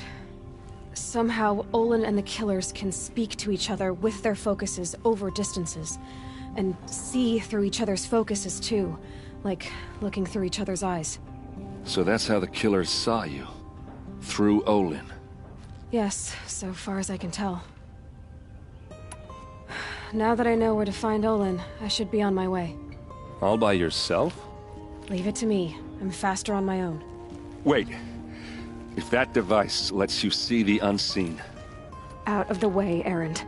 somehow Olin and the killers can speak to each other with their focuses over distances, and see through each other's focuses too, like looking through each other's eyes. So that's how the killers saw you? Through Olin? Yes, so far as I can tell. Now that I know where to find Olin, I should be on my way. All by yourself? Leave it to me. I'm faster on my own. Wait. If that device lets you see the unseen... Out of the way, Erend.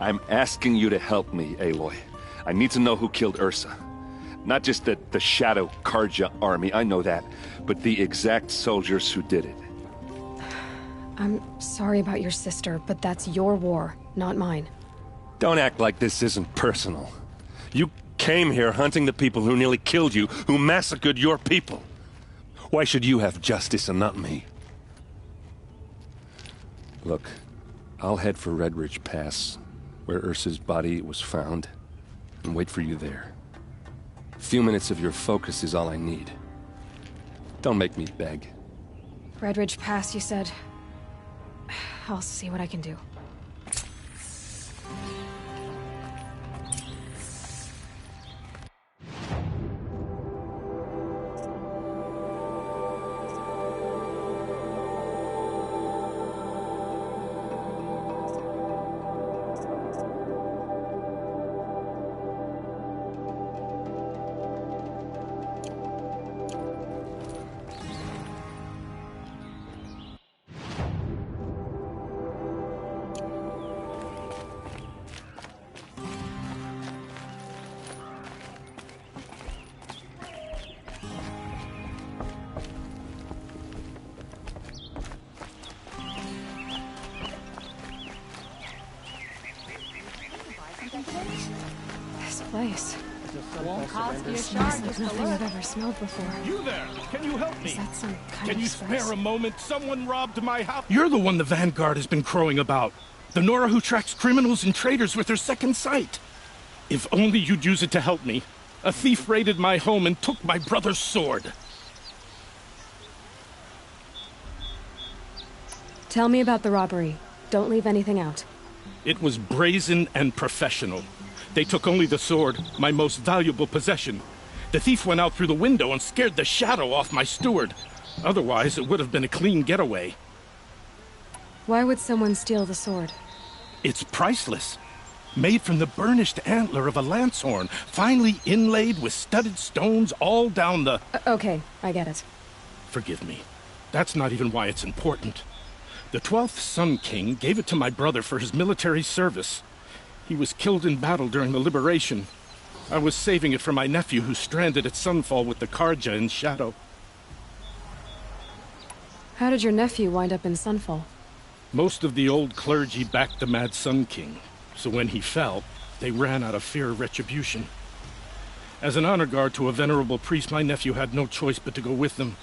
I'm asking you to help me, Aloy. I need to know who killed Ursa. Not just the Shadow Karja army, I know that, but the exact soldiers who did it. I'm sorry about your sister, but that's your war, not mine. Don't act like this isn't personal. You came here hunting the people who nearly killed you, who massacred your people. Why should you have justice and not me? Look, I'll head for Red Ridge Pass, where Ursa's body was found, and wait for you there. A few minutes of your focus is all I need. Don't make me beg. Red Ridge Pass, you said? I'll see what I can do. nice. Won't cost you a Smells shard like just to nothing I've look. ever smelled before. You there! Can you help me? Is that some kind Can of you spice? spare a moment? Someone robbed my house. You're the one the Vanguard has been crowing about. The Nora who tracks criminals and traitors with her second sight. If only you'd use it to help me. A thief raided my home and took my brother's sword. Tell me about the robbery. Don't leave anything out. It was brazen and professional. They took only the sword, my most valuable possession. The thief went out through the window and scared the shadow off my steward. Otherwise, it would have been a clean getaway. Why would someone steal the sword? It's priceless. Made from the burnished antler of a lancehorn, finely inlaid with studded stones all down the... Okay, I get it. Forgive me. That's not even why it's important. The 12th Sun King gave it to my brother for his military service. He was killed in battle during the liberation. I was saving it for my nephew who's stranded at Sunfall with the Karja in Shadow. How did your nephew wind up in Sunfall? Most of the old clergy backed the Mad Sun King, so when he fell, they ran out of fear of retribution. As an honor guard to a venerable priest, my nephew had no choice but to go with them.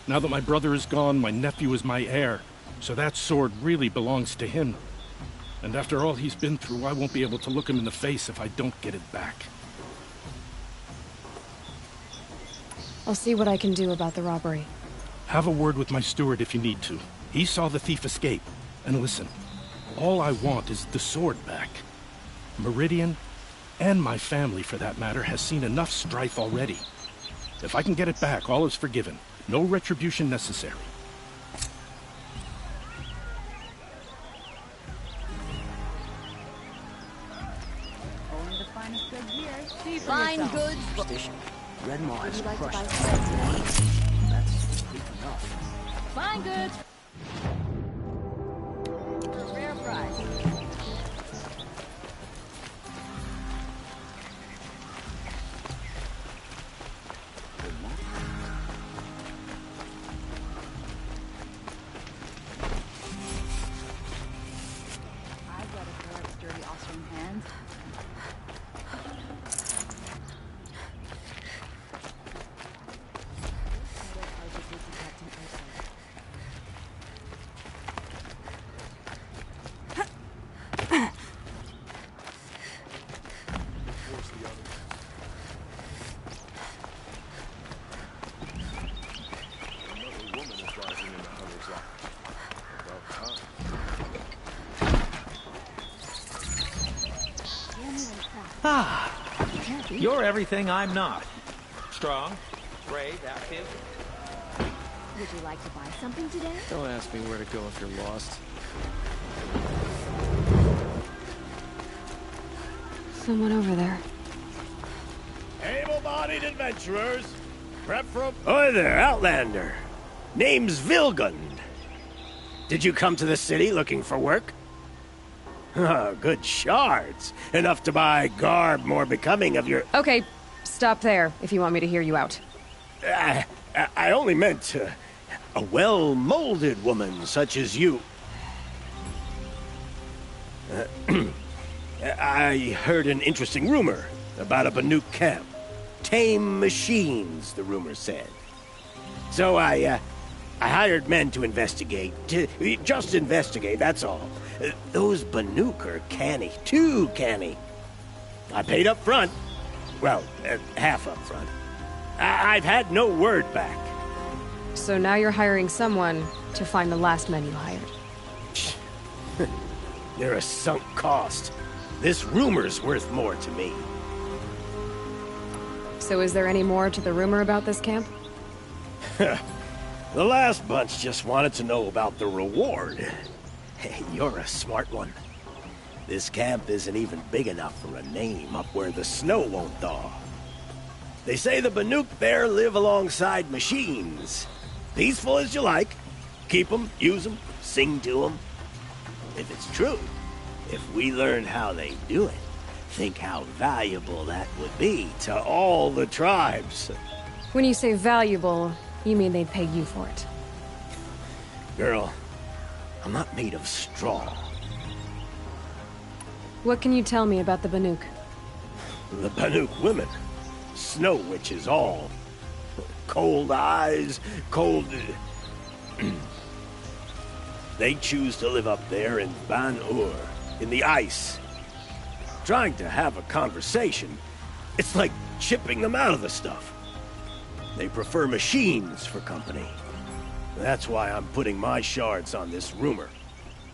Now that my brother is gone, my nephew is my heir, so that sword really belongs to him. And after all he's been through, I won't be able to look him in the face if I don't get it back. I'll see what I can do about the robbery. Have a word with my steward if you need to. He saw the thief escape. And listen, all I want is the sword back. Meridian, and my family for that matter, has seen enough strife already. If I can get it back, all is forgiven. No retribution necessary. Only the finest goods here. See for Fine yourself. goods. Superstition. Red Maw has Would you like to crushed buy them. some? That's proof enough. Fine goods. For a fair price. I've got a pair of sturdy Austrian hands. Ah, you're everything I'm not. Strong, brave, active. Would you like to buy something today? Don't ask me where to go if you're lost. Someone over there. Able-bodied adventurers, prep for... Hi there, Outlander. Name's Vilgund. Did you come to the city looking for work? Oh, good shards. Enough to buy garb more becoming of your... Okay, stop there if you want me to hear you out. I only meant a well-molded woman such as you. I heard an interesting rumor about a Banuk camp. Tame machines, the rumor said. So I hired men to investigate. Just investigate, that's all. Those Banuk are canny, too canny. I paid up front. Well, half up front. I've had no word back. So now you're hiring someone to find the last men you hired. They're a sunk cost. This rumor's worth more to me. So is there any more to the rumor about this camp? The last bunch just wanted to know about the reward. Hey, you're a smart one. This camp isn't even big enough for a name up where the snow won't thaw. They say the Banuk there live alongside machines. Peaceful as you like. Keep them, use them, sing to them. If it's true, if we learn how they do it, think how valuable that would be to all the tribes. When you say valuable, you mean they'd pay you for it. Girl, I'm not made of straw. What can you tell me about the Banuk? The Banuk women. Snow witches all. Cold eyes, cold... They choose to live up there in Ban-Ur, in the ice. Trying to have a conversation, it's like chipping them out of the stuff. They prefer machines for company. That's why I'm putting my shards on this rumor.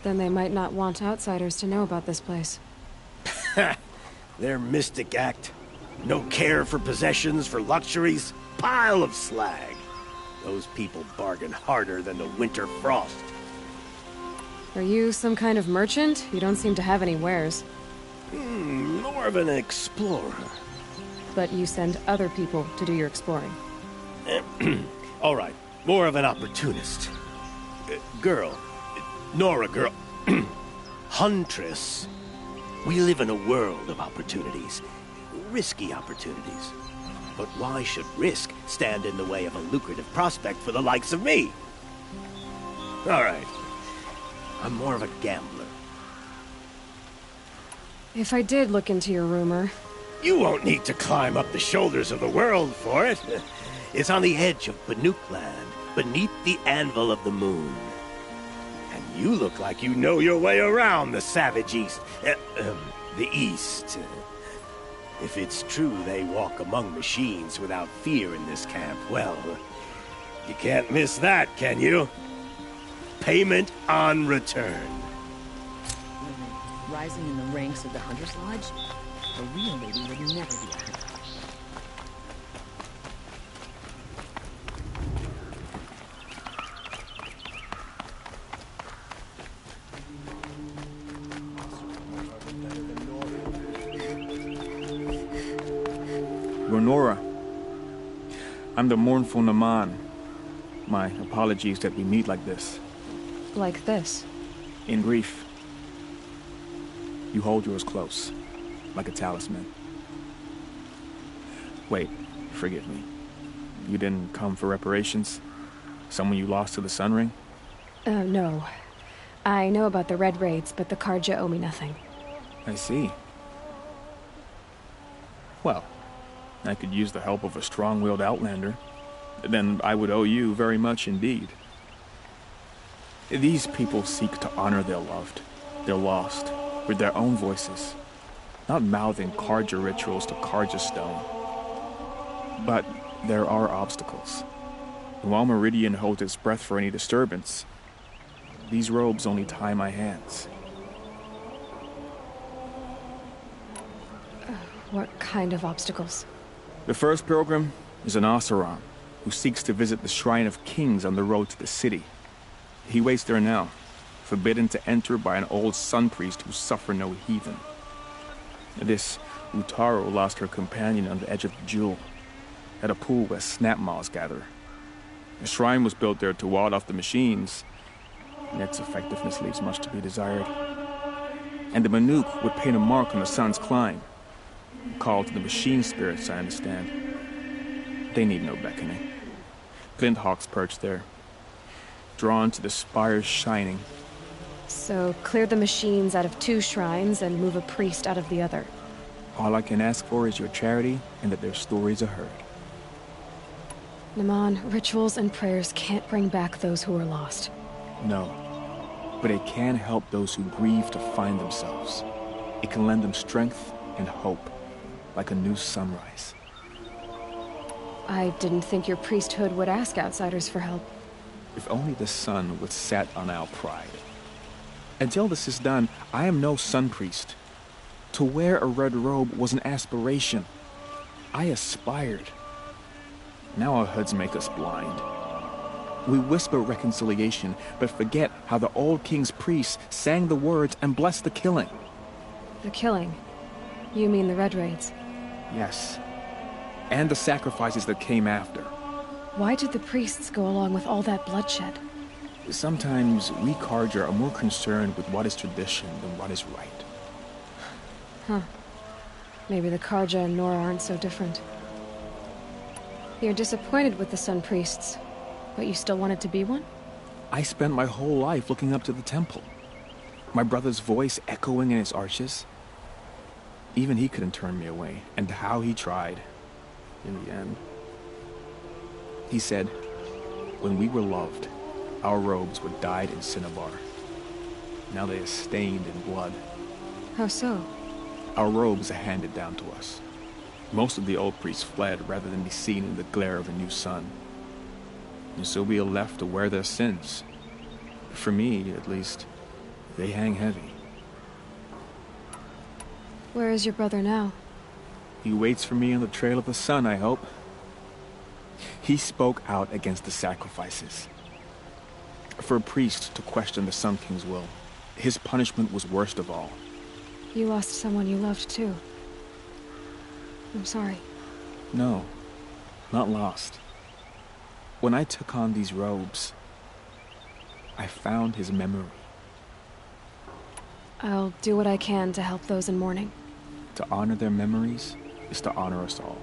Then they might not want outsiders to know about this place. Their mystic act. No care for possessions, for luxuries. Pile of slag. Those people bargain harder than the winter frost. Are you some kind of merchant? You don't seem to have any wares. More of an explorer. But you send other people to do your exploring. All right, more of an opportunist. Girl. Nora girl. Huntress. We live in a world of opportunities. Risky opportunities. But why should risk stand in the way of a lucrative prospect for the likes of me? All right. I'm more of a gambler. If I did look into your rumor... You won't need to climb up the shoulders of the world for it. It's on the edge of Banuk land, beneath the anvil of the moon. And you look like you know your way around the savage east. The east. If it's true they walk among machines without fear in this camp, well, you can't miss that, can you? Payment on return. Rising in the ranks of the Hunter's Lodge? A real lady would never be a hunter. Nora. I'm the mournful Naman. My apologies that we meet like this. Like this? In grief. You hold yours close, like a talisman. Wait, forgive me. You didn't come for reparations? Someone you lost to the Sun Ring? No. I know about the Red Raids, but the Karja owe me nothing. I see. Well, I could use the help of a strong-willed outlander. Then I would owe you very much indeed. These people seek to honor their loved, their lost, with their own voices, not mouthing Karja rituals to Karja stone. But there are obstacles. And while Meridian holds its breath for any disturbance, these robes only tie my hands. What kind of obstacles? The first pilgrim is an Oseram, who seeks to visit the Shrine of Kings on the road to the city. He waits there now, forbidden to enter by an old sun priest who suffer no heathen. This Utaro lost her companion on the edge of the Jewel, at a pool where snap moths gather. The shrine was built there to ward off the machines, and its effectiveness leaves much to be desired. And the Banuk would paint a mark on the sun's climb, called to the machine spirits, I understand. They need no beckoning. Glint hawks perch there, drawn to the spires shining. So, clear the machines out of 2 shrines and move a priest out of the other. All I can ask for is your charity and that their stories are heard. Naman, rituals and prayers can't bring back those who are lost. No, but it can help those who grieve to find themselves. It can lend them strength and hope, like a new sunrise. I didn't think your priesthood would ask outsiders for help. If only the sun would set on our pride. Until this is done, I am no sun priest. To wear a red robe was an aspiration. I aspired. Now our hoods make us blind. We whisper reconciliation, but forget how the old king's priests sang the words and blessed the killing. The killing? You mean the Red Raids? Yes. And the sacrifices that came after. Why did the priests go along with all that bloodshed? Sometimes we Karja are more concerned with what is tradition than what is right. Huh. Maybe the Karja and Nora aren't so different. You're disappointed with the Sun Priests, but you still wanted to be one? I spent my whole life looking up to the temple. My brother's voice echoing in its arches. Even he couldn't turn me away, and how he tried. In the end. He said, when we were loved, our robes were dyed in cinnabar. Now they are stained in blood. How so? Our robes are handed down to us. Most of the old priests fled rather than be seen in the glare of a new sun. And so we are left to wear their sins. For me, at least, they hang heavy. Where is your brother now? He waits for me on the trail of the sun, I hope. He spoke out against the sacrifices. For a priest to question the Sun King's will, his punishment was worst of all. You lost someone you loved too. I'm sorry. No, not lost. When I took on these robes, I found his memory. I'll do what I can to help those in mourning. To honor their memories is to honor us all.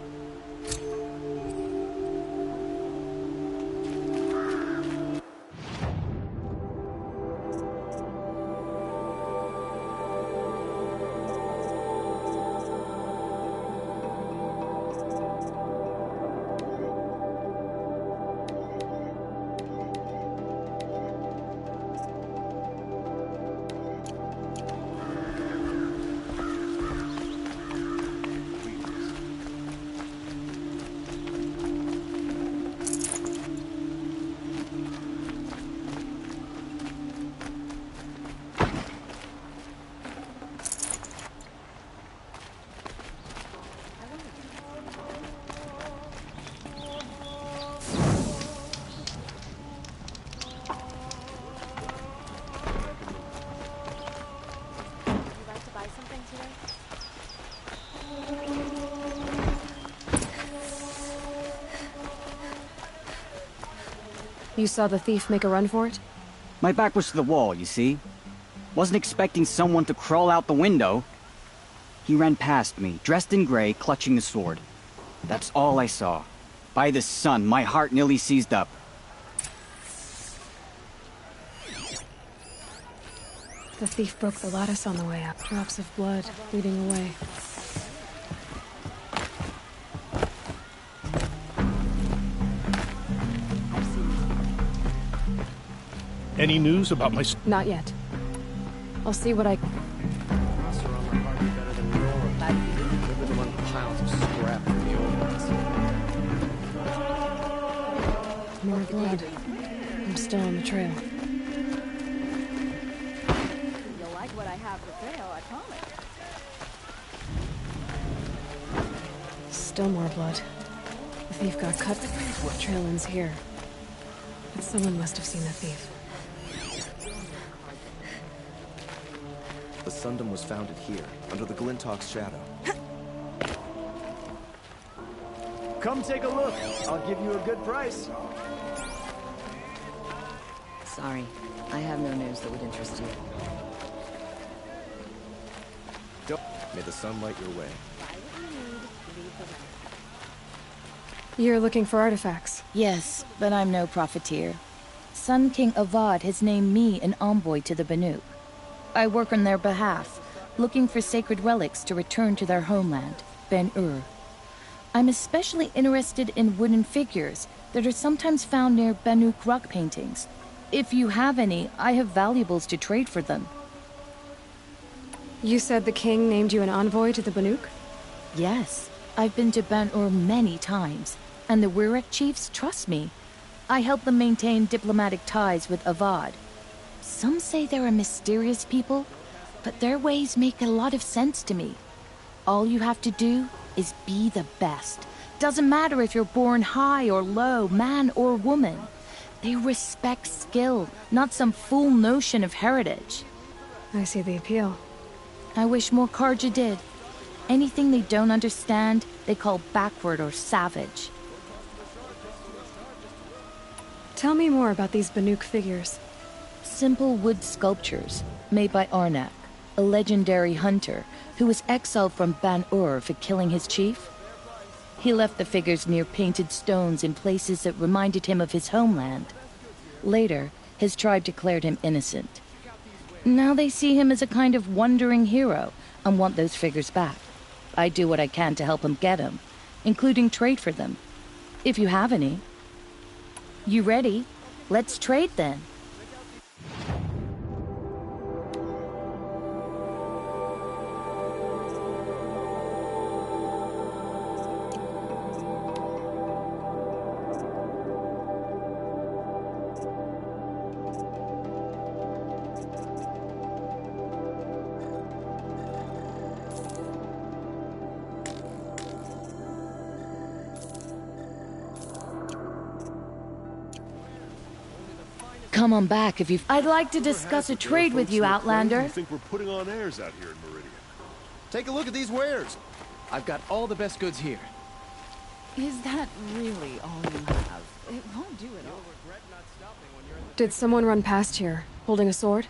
You saw the thief make a run for it? My back was to the wall, you see. Wasn't expecting someone to crawl out the window. He ran past me, dressed in gray, clutching the sword. That's all I saw. By the sun, my heart nearly seized up. The thief broke the lattice on the way up. Drops of blood bleeding away. Any news about my... Not yet. I'll see what I... More blood. I'm still on the trail. You'll like what I have for sale, I promise. Still more blood. The thief got cut. The trail ends here. But someone must have seen the thief. The Sundom was founded here, under the Glintock's shadow. Come take a look. I'll give you a good price. Sorry, I have no news that would interest you. May the sun light your way. You're looking for artifacts? Yes, but I'm no profiteer. Sun King Avad has named me an envoy to the Banuk. I work on their behalf, looking for sacred relics to return to their homeland, Ben-Ur. I'm especially interested in wooden figures that are sometimes found near Banuk rock paintings. If you have any, I have valuables to trade for them. You said the king named you an envoy to the Banuk? Yes, I've been to Ben-Ur many times, and the Wirek chiefs trust me. I help them maintain diplomatic ties with Avad. Some say they're a mysterious people, but their ways make a lot of sense to me. All you have to do is be the best. Doesn't matter if you're born high or low, man or woman. They respect skill, not some fool notion of heritage. I see the appeal. I wish more Karja did. Anything they don't understand, they call backward or savage. Tell me more about these Banuk figures. Simple wood sculptures made by Arnak, a legendary hunter who was exiled from Ban-Ur for killing his chief. He left the figures near painted stones in places that reminded him of his homeland. Later, his tribe declared him innocent. Now they see him as a kind of wandering hero and want those figures back. I do what I can to help him get them, including trade for them. If you have any. You ready? Let's trade then. Come on back if you've... I'd like to discuss a trade with you, Outlander. You think we're putting on airs out here in Meridian? Take a look at these wares. I've got all the best goods here. Is that really all you have? It won't do it all. Did someone run past here, holding a sword?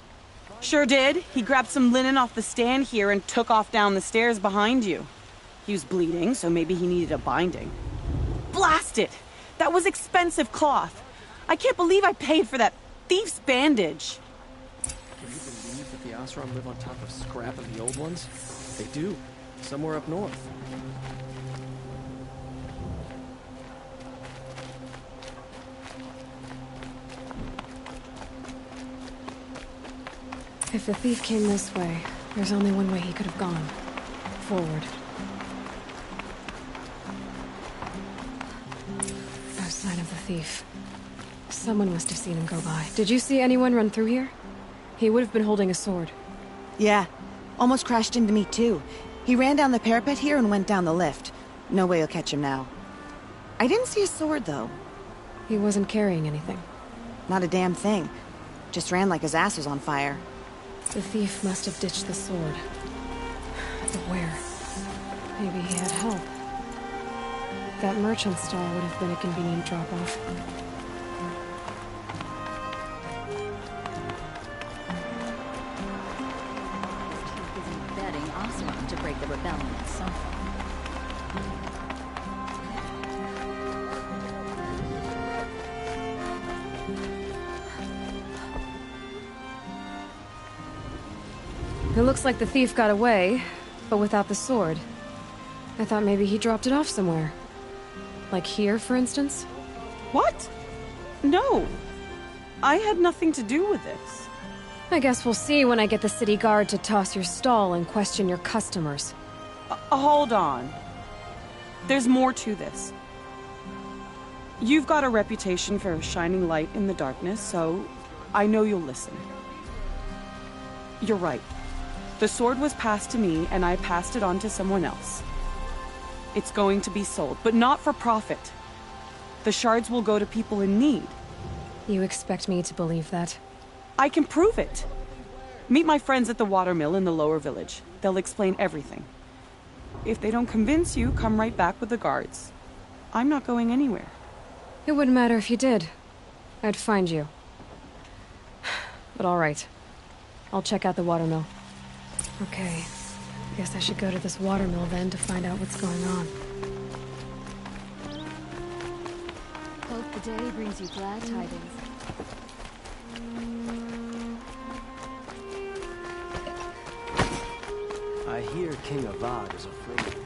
Sure did. He grabbed some linen off the stand here and took off down the stairs behind you. He was bleeding, so maybe he needed a binding. Blast it! That was expensive cloth. I can't believe I paid for that thief's bandage. Can you believe that the Oseram live on top of scrap of the old ones? They do. Somewhere up north. If the thief came this way, there's only one way he could have gone. Forward. No sign of the thief. Someone must have seen him go by. Did you see anyone run through here? He would have been holding a sword. Yeah. Almost crashed into me, too. He ran down the parapet here and went down the lift. No way you'll catch him now. I didn't see a sword, though. He wasn't carrying anything. Not a damn thing. Just ran like his ass was on fire. The thief must have ditched the sword. But where? Maybe he had help. That merchant stall would have been a convenient drop-off. Betting Oseram to break the rebellion at Sunfall. It looks like the thief got away, but without the sword. I thought maybe he dropped it off somewhere. Like here, for instance? What? No. I had nothing to do with this. I guess we'll see when I get the city guard to toss your stall and question your customers. Hold on. There's more to this. You've got a reputation for shining light in the darkness, so I know you'll listen. You're right. The sword was passed to me, and I passed it on to someone else. It's going to be sold, but not for profit. The shards will go to people in need. You expect me to believe that? I can prove it. Meet my friends at the watermill in the lower village. They'll explain everything. If they don't convince you, come right back with the guards. I'm not going anywhere. It wouldn't matter if you did. I'd find you. But all right. I'll check out the watermill. Okay. Guess I should go to this watermill then to find out what's going on. Hope the day brings you glad tidings. I hear King Avad is afraid.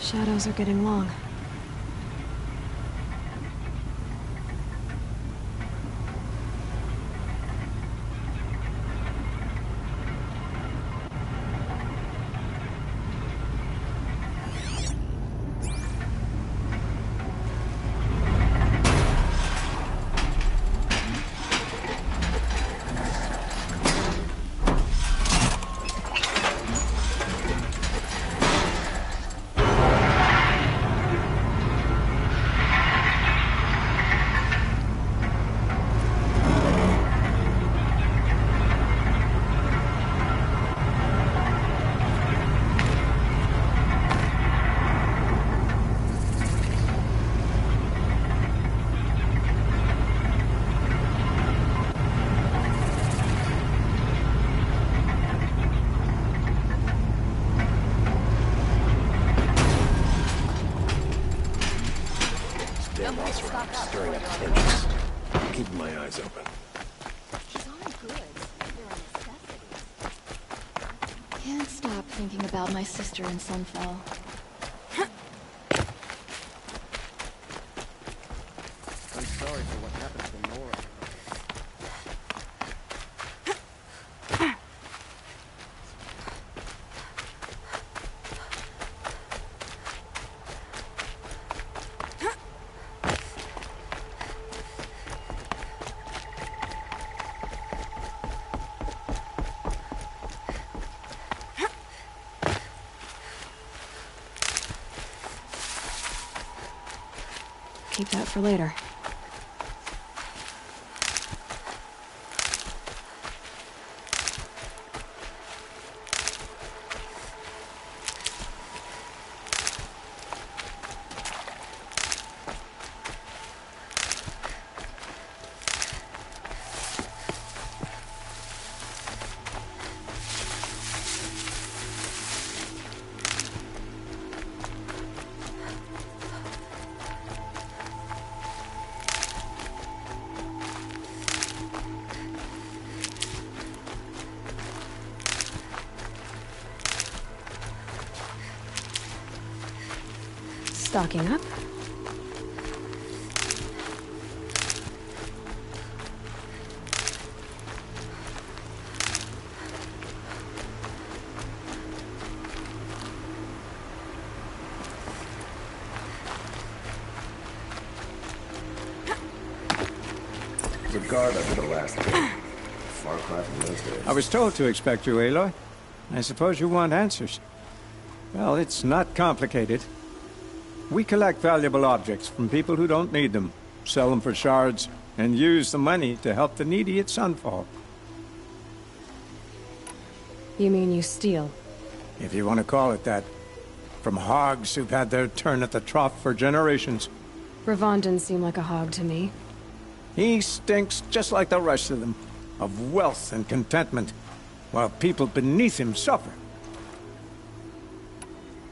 Shadows are getting long. damn Oseram stirring up tensions. Keeping my eyes open. Can't stop thinking about my sister in Sunfall. I'm sorry for what happened to Nora. Keep that for later. Stocking up. There's a guard up at the last gate. Far cry from those days. I was told to expect you, Aloy. I suppose you want answers. Well, it's not complicated. We collect valuable objects from people who don't need them, sell them for shards, and use the money to help the needy at Sunfall. You mean you steal? If you want to call it that. From hogs who've had their turn at the trough for generations. Ravon didn't seem like a hog to me. He stinks just like the rest of them, of wealth and contentment, while people beneath him suffer.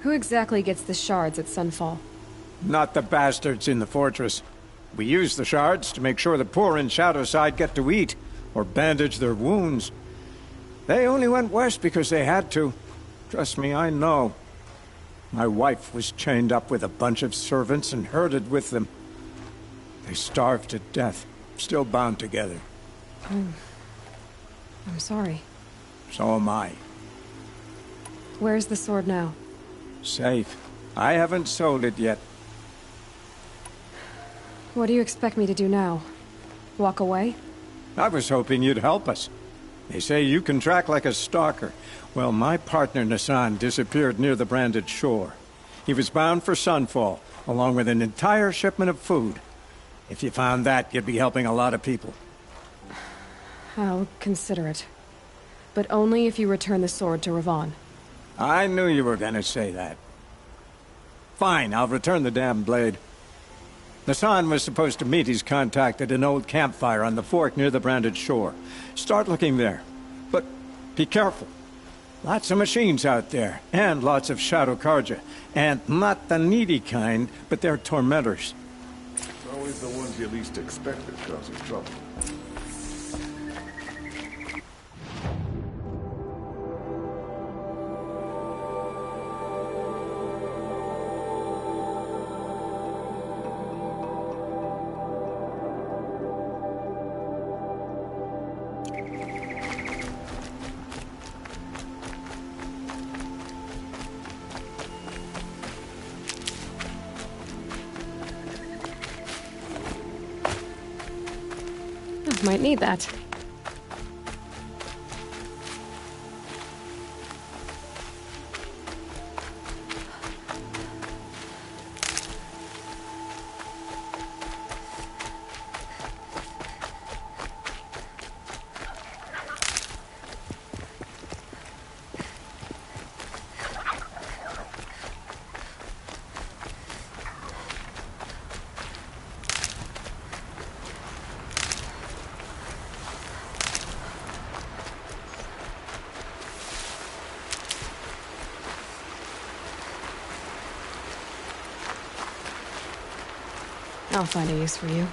Who exactly gets the shards at Sunfall? Not the bastards in the fortress. We use the shards to make sure the poor in Shadowside get to eat, or bandage their wounds. They only went west because they had to. Trust me, I know. My wife was chained up with a bunch of servants and herded with them. They starved to death, still bound together. I'm sorry. So am I. Where's the sword now? Safe. I haven't sold it yet. What do you expect me to do now? Walk away? I was hoping you'd help us. They say you can track like a stalker. Well, my partner Nassan disappeared near the branded shore. He was bound for Sunfall, along with an entire shipment of food. If you found that, you'd be helping a lot of people. I'll consider it. But only if you return the sword to Ravon. I knew you were gonna say that. Fine, I'll return the damn blade. Nassan was supposed to meet his contact at an old campfire on the fork near the branded shore. Start looking there. But be careful. Lots of machines out there, and lots of Shadow Karja. And not the needy kind, but they're tormentors. It's always the ones you least expect that causes trouble. Might need that. I'll find a use for you.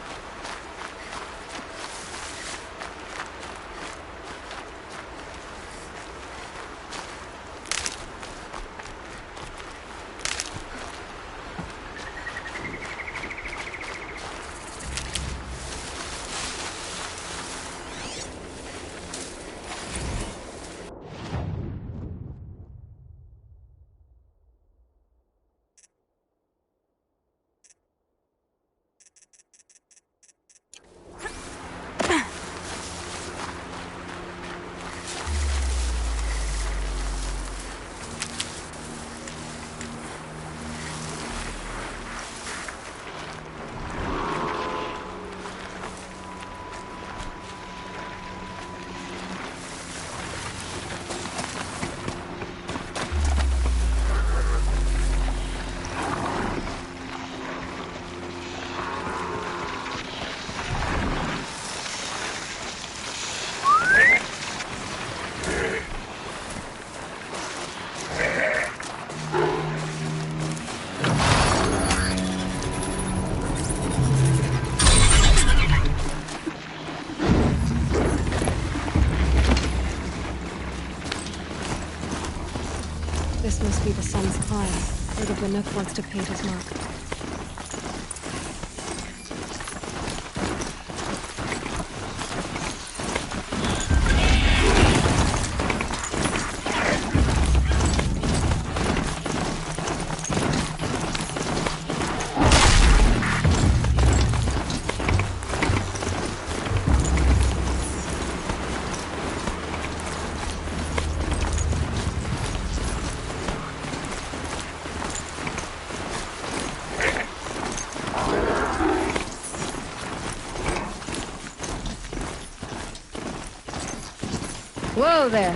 This must be the sun's climb, where the Banook wants to paint his mark. Whoa there.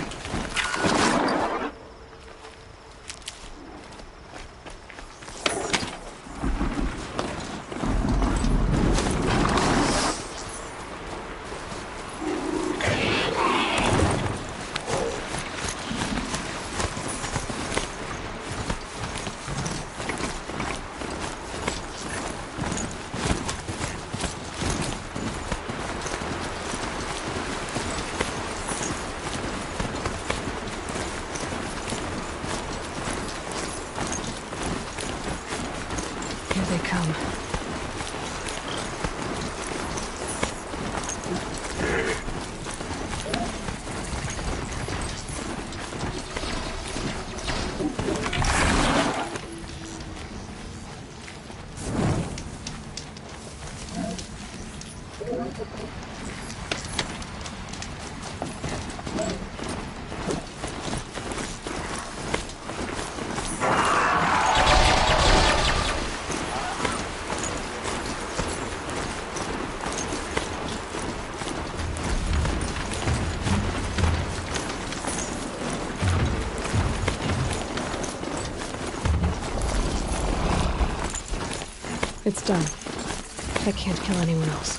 Here they come. It's done. I can't kill anyone else.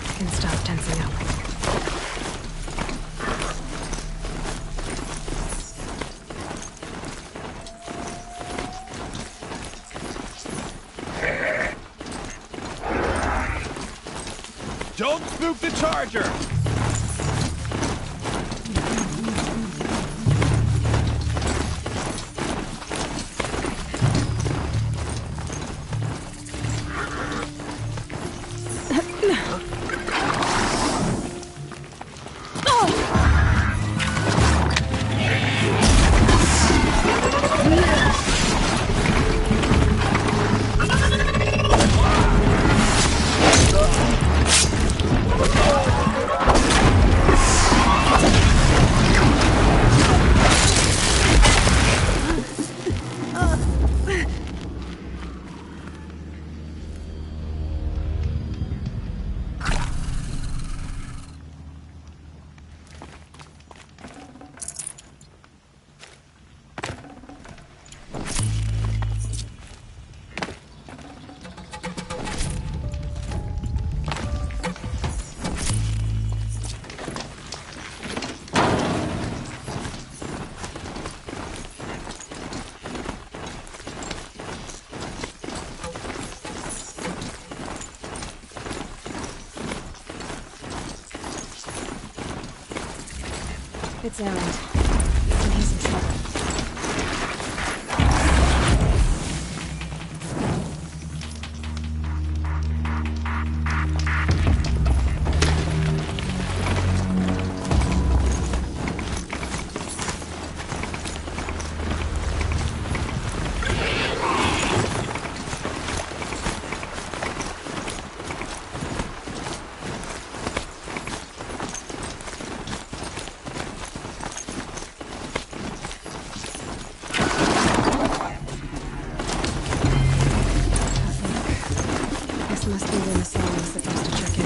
I can stop tensing up. Don't spook the charger! It's Aaron. And he's in trouble. Must be where Hassan was supposed to check in.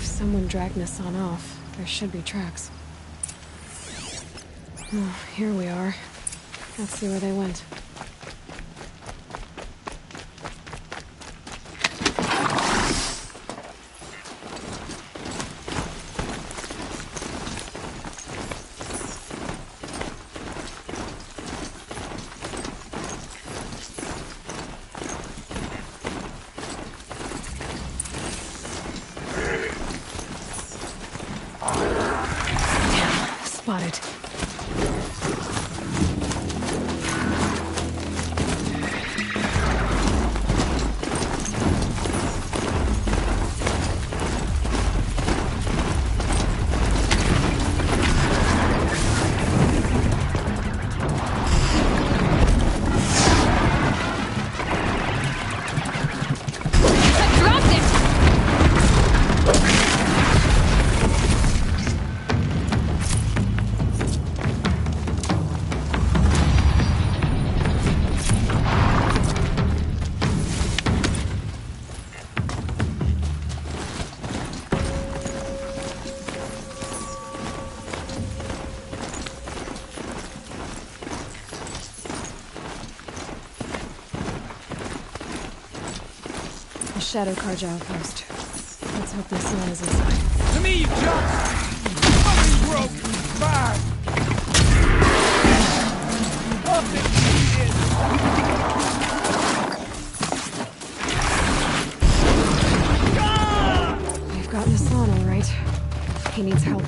Someone dragged Hassan off. There should be tracks. Oh, here we are. Let's see where they went. Spotted. Shadow Carja outpost. Let's hope this one is inside. To me, you jerk! Fucking broke! Fine! Up and We've got Hassan, all right. He needs help.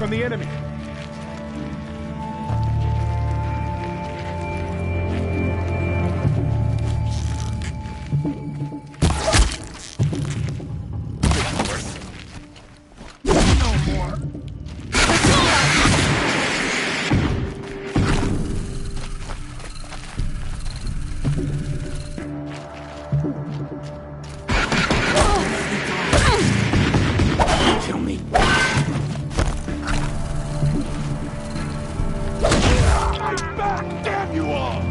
On the enemy. Kill me. Damn you all!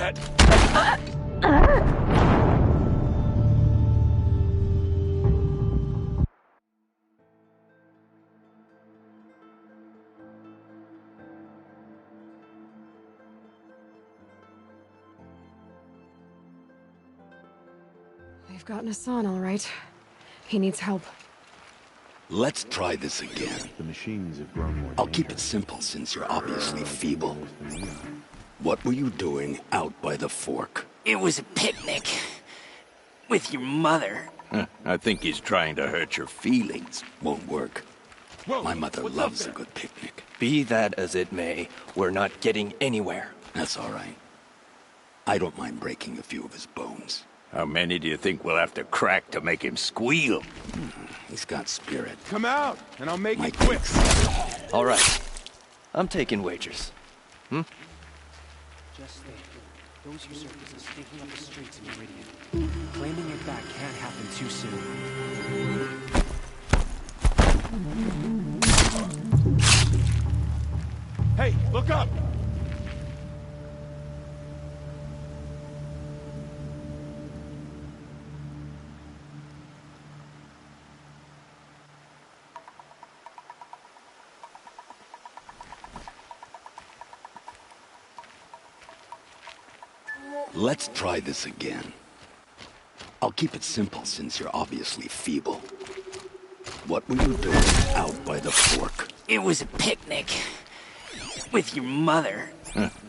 yet. They've gotten Hassan, all right. He needs help. Let's try this again. The machines have grown more. I'll keep it simple since you're obviously feeble. What were you doing out by the fork? It was a picnic. With your mother. I think he's trying to hurt your feelings. Won't work. My mother loves a good picnic. Be that as it may, we're not getting anywhere. That's all right. I don't mind breaking a few of his bones. How many do you think we'll have to crack to make him squeal? He's got spirit. Come out, and I'll make it quick. All right. I'm taking wagers. Just think, those usurpers are sneaking up the streets in Meridian. Claiming it back can't happen too soon. Hey, look up! Let's try this again. I'll keep it simple since you're obviously feeble. What were you doing out by the fork? It was a picnic. With your mother.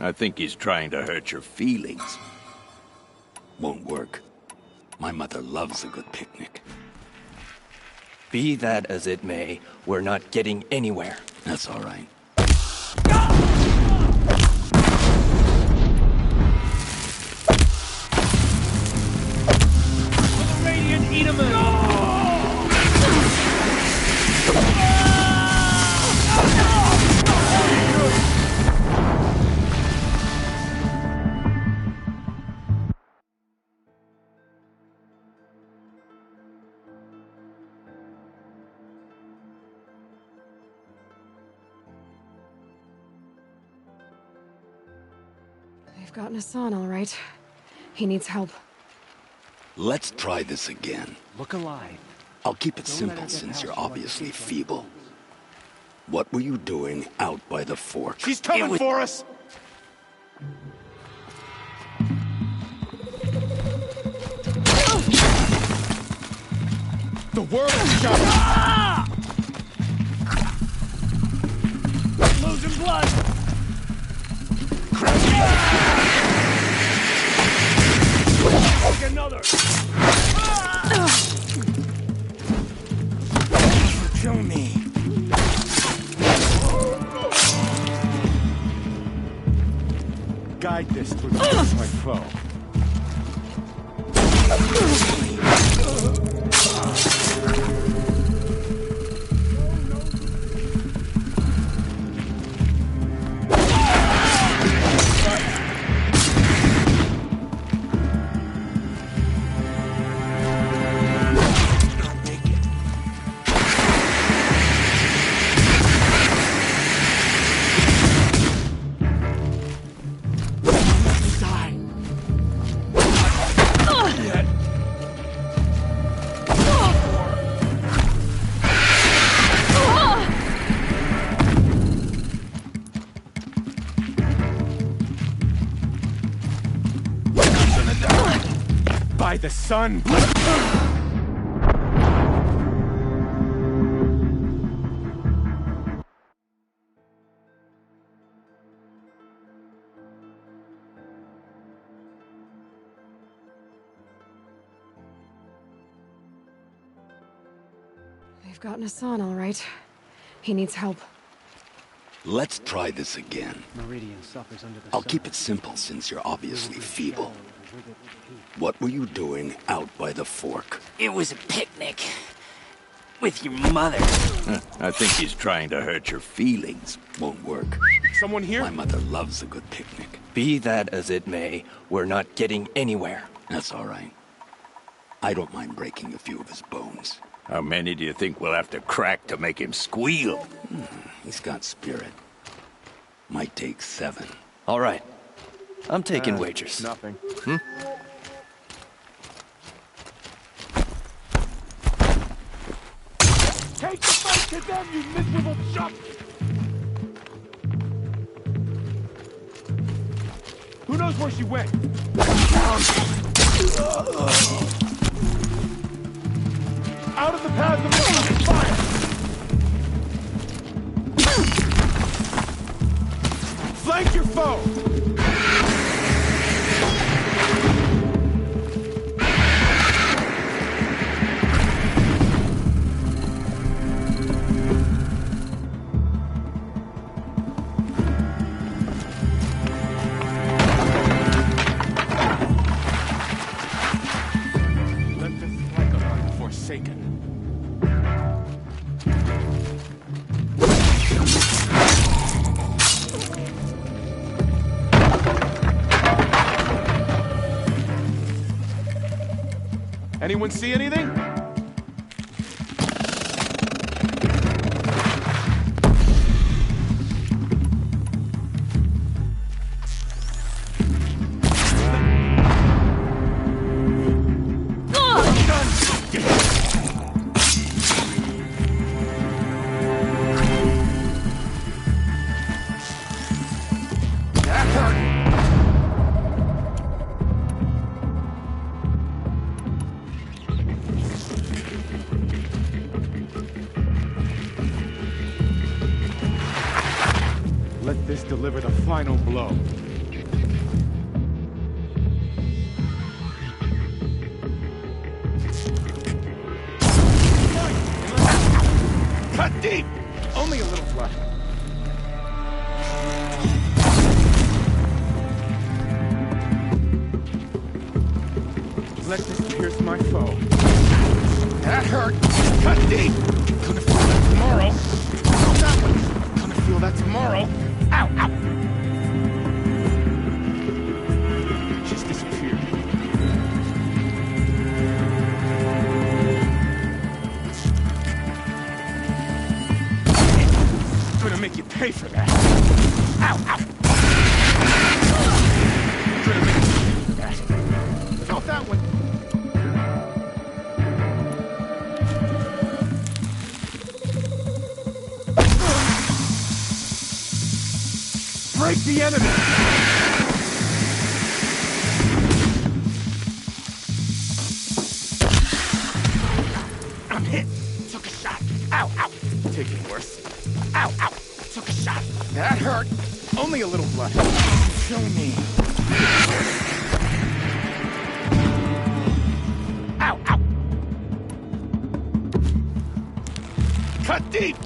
I think he's trying to hurt your feelings. Won't work. My mother loves a good picnic. Be that as it may, we're not getting anywhere. That's all right. Eat him They've gotten Hassan, all right. He needs help. Let's try this again. Look alive. I'll keep it simple since you're obviously feeble. What were you doing out by the fork? She's coming for us! The world is shot! Losing blood! Take another! Kill me! Guide this through the my foe. By the sun! They've gotten Hassan, all right. He needs help. Let's try this again. Meridian suffers under the I'll sun. keep it simple since you're obviously feeble. What were you doing out by the fork? It was a picnic. With your mother. I think he's trying to hurt your feelings. Won't work. Someone here? My mother loves a good picnic. Be that as it may, we're not getting anywhere. That's all right. I don't mind breaking a few of his bones. How many do you think we'll have to crack to make him squeal? He's got spirit. Might take 7. All right. I'm taking wagers. Nothing. Take the fight to them, you miserable chump! Who knows where she went? Out of the path of the fire! Flank your foe! Anyone see anything? Let this deliver the final blow. Cut deep! Only a little blood. Let this pierce my foe. That hurt! Cut deep! Gonna feel that tomorrow. That one! Gonna feel that tomorrow. Ow, ow! She's disappeared. I'm gonna make you pay for that. Ow, ow! I'm gonna make you pay for that. Felt that one. Break the enemy! I'm hit! Took a shot! Ow, ow! Taking worse. Ow, ow! Took a shot! That hurt! Only a little blood. Show me. Ow, ow! Cut deep!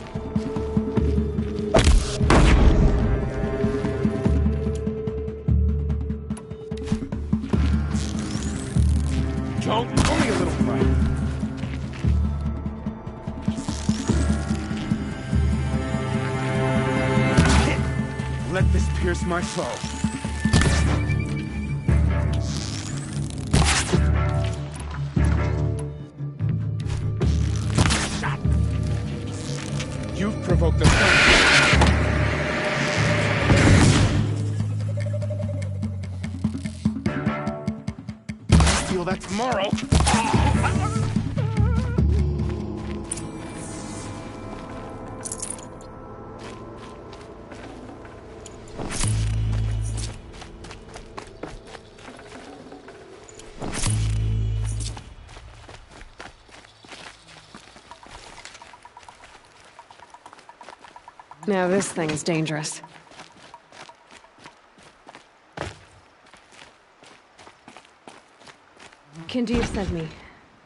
Only a little blood. Let this pierce my foe. Shot. You've provoked the sun. Feel that tomorrow. Now this thing is dangerous. Kindeev sent me.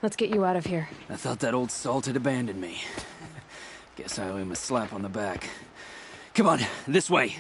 Let's get you out of here. I thought that old salt had abandoned me. Guess I owe him a slap on the back. Come on, this way.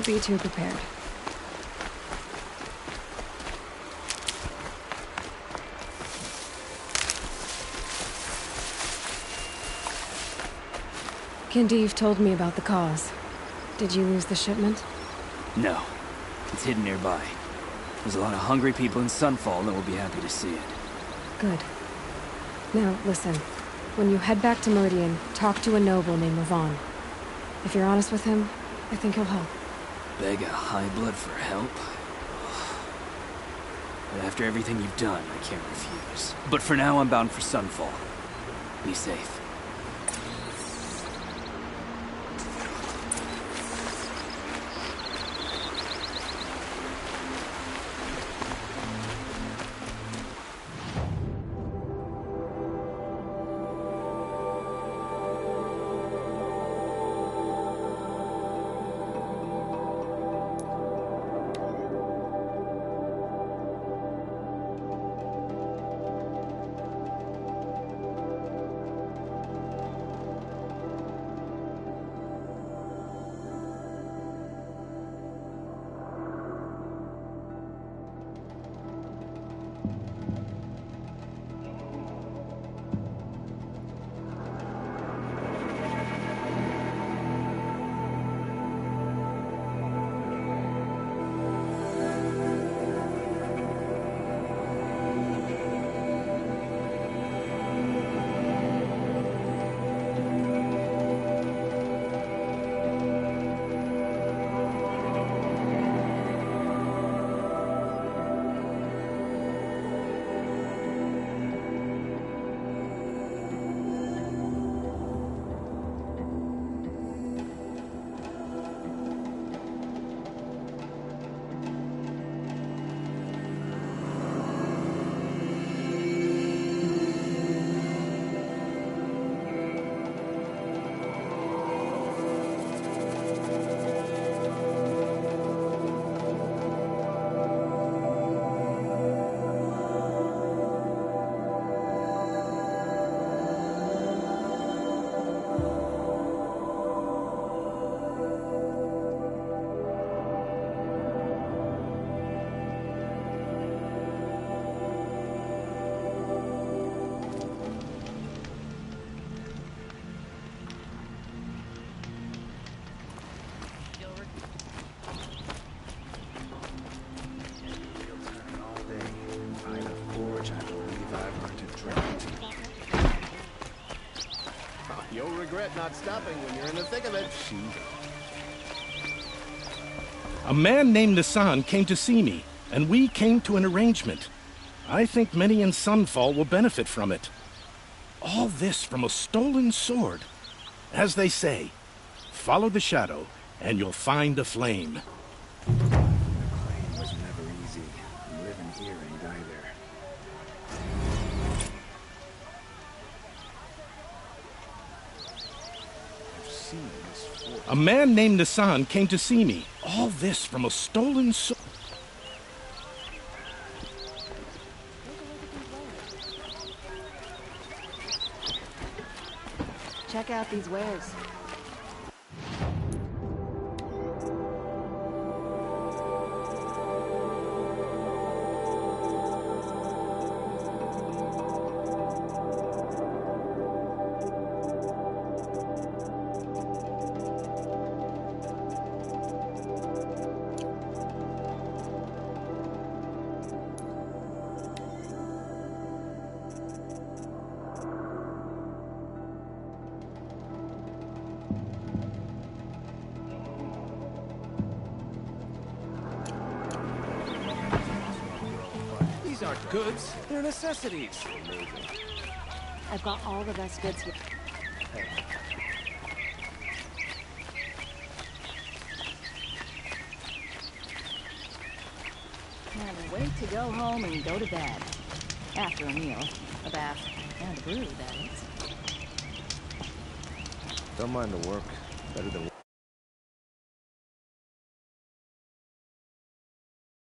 Can't be too prepared. Kindeev told me about the cause. Did you lose the shipment? No. It's hidden nearby. There's a lot of hungry people in Sunfall that will be happy to see it. Good. Now, listen. When you head back to Meridian, talk to a noble named Ravon. If you're honest with him, I think he'll help. Beg a high blood for help? But after everything you've done, I can't refuse. But for now, I'm bound for Sunfall. Be safe. You'll regret not stopping when you're in the thick of it. A man named Nissan came to see me, and we came to an arrangement. I think many in Sunfall will benefit from it. All this from a stolen sword. As they say, follow the shadow, and you'll find a flame. It was never easy. Living here ain't either. I've seen this before. A man named Nissan came to see me. All this from a stolen sword. Check out these wares. These aren't goods, they're necessities. I've got all the best goods here. Can't wait to go home and go to bed. After a meal, a bath, and a brew, that is. Don't mind the work. Better than